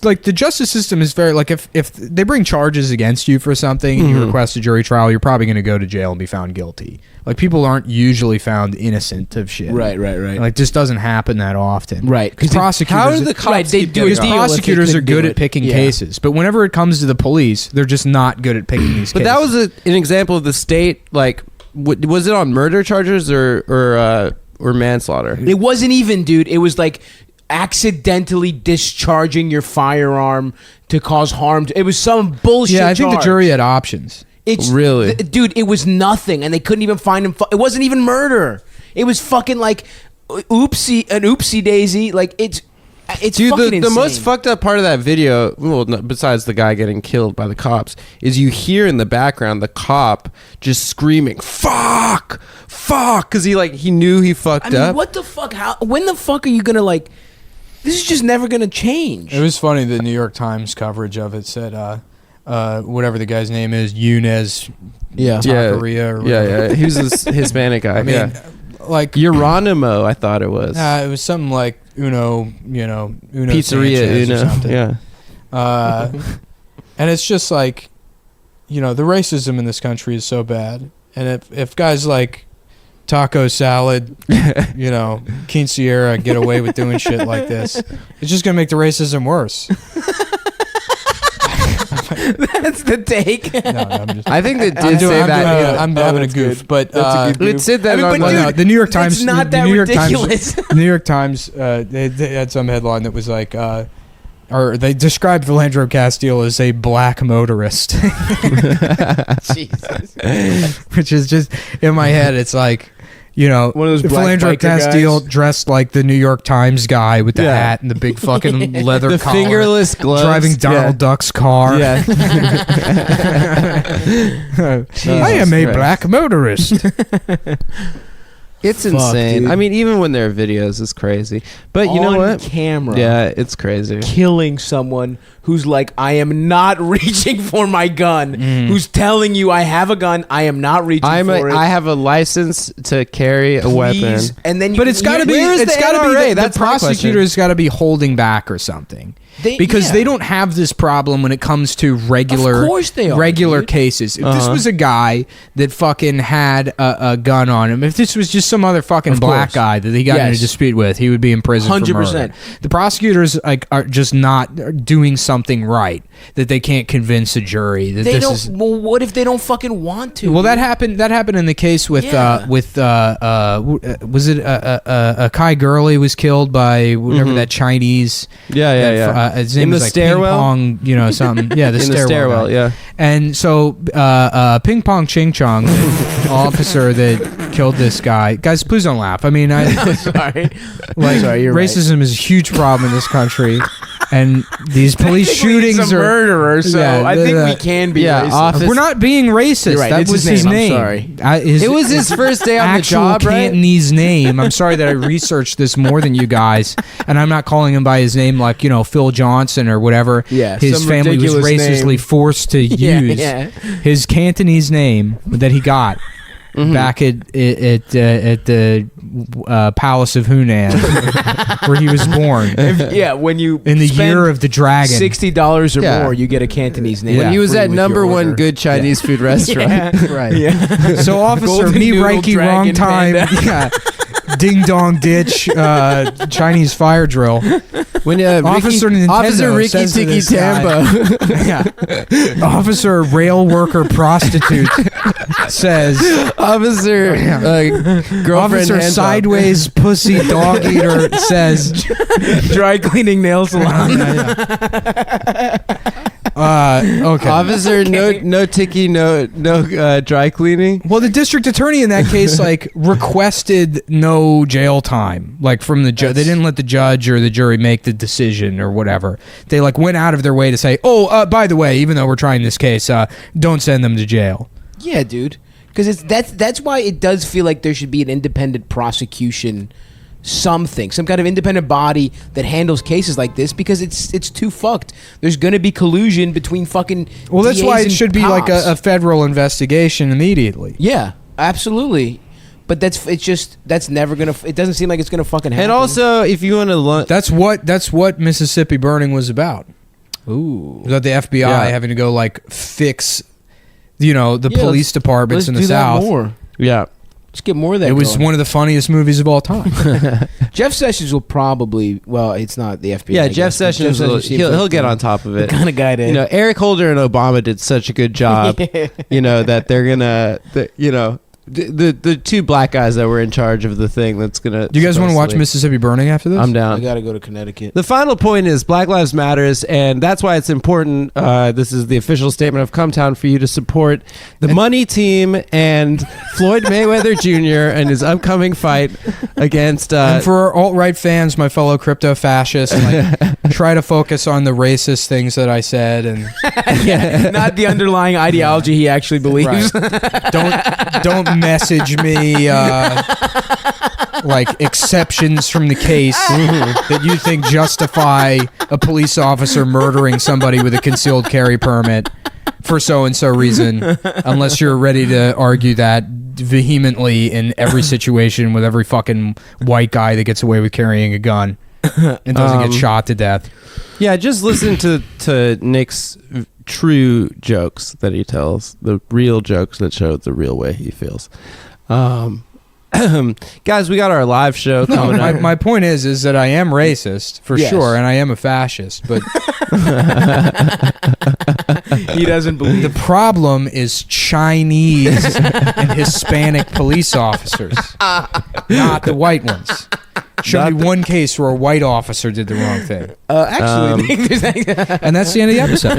like the justice system is very like if they bring charges against you for something and you request a jury trial, you're probably going to go to jail and be found guilty. Like people aren't usually found innocent of shit. Right. Like this doesn't happen that often. Right. Because prosecutors How do the cops Right, they keep do getting a because off? deal if they prosecutors are couldn't do good it. at picking Yeah. cases, but whenever it comes to the police, they're just not good at picking these But cases. that was an example of the state. Like, was it on murder charges or manslaughter? It wasn't even, dude. It was like accidentally discharging your firearm to cause harm. It was some bullshit. yeah. I think the charge. jury had options. It's Really? dude. It was nothing, and they couldn't even find him. It wasn't even murder. It was fucking like an oopsie daisy. Like it's Dude, fucking the most insane. fucked up part of that video, well, besides the guy getting killed by the cops, is you hear in the background the cop just screaming "fuck, fuck," because he knew he fucked I mean, up. what the fuck? How? When the fuck are you gonna like? This is just never gonna change. It was funny. The New York Times coverage of it said, whatever the guy's name is, Yunez Yeah. Taqueria or whatever. Yeah. He was this Hispanic guy. I mean, yeah. like Geronimo, I thought it was. it was something like Uno Pizzeria Sanchez or Uno. something. Yeah. And it's just like, the racism in this country is so bad. And if guys like Taco Salad, Quinceañera get away with doing shit like this, it's just going to make the racism worse. That's the take. No, I'm just... I think they did I'm, say that. I'm Oh, having a that's goof, good. but That's a good It said that I mean, on but well, dude, no, the New York Times. It's not the that New York ridiculous. Times. The New York Times. They had some headline that was like, or they described Philandro Castile as a black motorist, Jesus. which is just in my head. It's like, One of those black Philandro biker Castile guys. dressed like the New York Times guy with the Yeah. hat and the big fucking leather The collar, fingerless gloves. driving Donald Duck's car. Yeah. I am a Christ. black motorist. It's Fuck, insane. dude. I mean, even when there are videos, it's crazy. But you know On what? camera. Yeah, it's crazy. Killing someone who's like, I am not reaching for my gun. Mm. Who's telling you I have a gun, I am not reaching for it. I have a license to carry a weapon. Please. And then you But it's got to be. Where is It's the got to be. NRA? The That's my question. prosecutor's got to be holding back or something. Because yeah. they don't have this problem when it comes to regular Of course they are, regular dude. cases. If this Uh-huh. was a guy that fucking had a gun on him, if this was just some other fucking Of black course. guy that he got in a Yes. dispute with, he would be in prison for 100%. murder. The prosecutors are just not doing something right, that they can't convince a jury that They this don't. is. Well, what if they don't fucking want to? Well, that happened. That happened in the case with Yeah. was it Kai Gurley was killed by whatever that Chinese. Yeah, yeah, yeah. His name In was the like stairwell? Ping Pong, something. Yeah, the In the stairwell, guy. yeah. And so Ping Pong Ching Chong, the officer that killed this guy. Guys, please don't laugh. I mean, Sorry. like Sorry, you're right. racism is a huge problem in this country, and these police Technically, he's shootings a are. murderer, so Yeah, I think we can be yeah, racist. office- We're not being racist. You're right, That it's was his his name, name. I'm sorry. It was his first day on the actual job, right? Cantonese name. I'm sorry that I researched this more than you guys, and I'm not calling him by his name like Phil Johnson or whatever. Yeah, his some family was ridiculous racistly name. forced to use Yeah. his Cantonese name that he got back at the Palace of Hunan, where he was born Yeah, when you in the spend year of the dragon. $60 or Yeah. more, you get a Cantonese name. When he was free at with your number one order. good Chinese food restaurant. Yeah. Right. Yeah. So officer, Golden me noodle Reiki, wrong dragon time. panda. Yeah. Ding dong ditch, Chinese fire drill. When Officer Ricky, Nintendo Officer Ricky says to Tiki this guy- Tambo. Yeah. Officer rail worker prostitute says Officer, girlfriend, Officer hands up. Sideways Pussy Dog Eater says Dry cleaning nail salon. okay. Officer, no ticky, no dry cleaning. Well, the district attorney in that case like requested no jail time, like from the judge. They didn't let the judge or the jury make the decision or whatever. They like went out of their way to say, "Oh, by the way, even though we're trying this case, don't send them to jail." Yeah, dude. Because that's why it does feel like there should be an independent prosecution, some kind of independent body that handles cases like this, because it's too fucked. There's gonna be collusion between fucking. Well, that's DAs why it and should be like cops. a federal investigation immediately. Yeah, absolutely. But that's never gonna. It doesn't seem like it's gonna fucking happen. And also, if you want to, That's what Mississippi burning was about. ooh, About the FBI Yeah. having to go like fix, the police let's departments in the do that South. more. yeah. Let's get more of that. It was going. one of the funniest movies of all time. Jeff Sessions will probably. Well, it's not the FBI. Yeah, I Jeff guess, but Sessions, seems he'll like get the- on top of the it. kind of guy to. Eric Holder and Obama did such a good job. That they're gonna, the two black guys that were in charge of the thing that's gonna. Do you guys want to watch supposedly- Mississippi Burning after this? I'm I down. gotta go to Connecticut. The final point is Black Lives Matters, and that's why it's important. This is the official statement of Cumtown for you to support the Money Team and Floyd Mayweather Jr. and his upcoming fight against. And for alt-right fans, my fellow crypto fascists, try to focus on the racist things that I said, and Not the underlying ideology he actually believes. don't message me like exceptions from the case that you think justify a police officer murdering somebody with a concealed carry permit for so and so reason, unless you're ready to argue that vehemently in every situation with every fucking white guy that gets away with carrying a gun and doesn't get shot to death. Yeah, just listen to Nick's true jokes that he tells, the real jokes that show the real way he feels. Guys, we got our live show No, coming up. my point is that I am racist for Yes. sure, and I am a fascist. But He doesn't believe. the problem is Chinese and Hispanic police officers, not the white ones. Show me one case where a white officer did the wrong thing, Actually, I think there's and that's the end of the episode.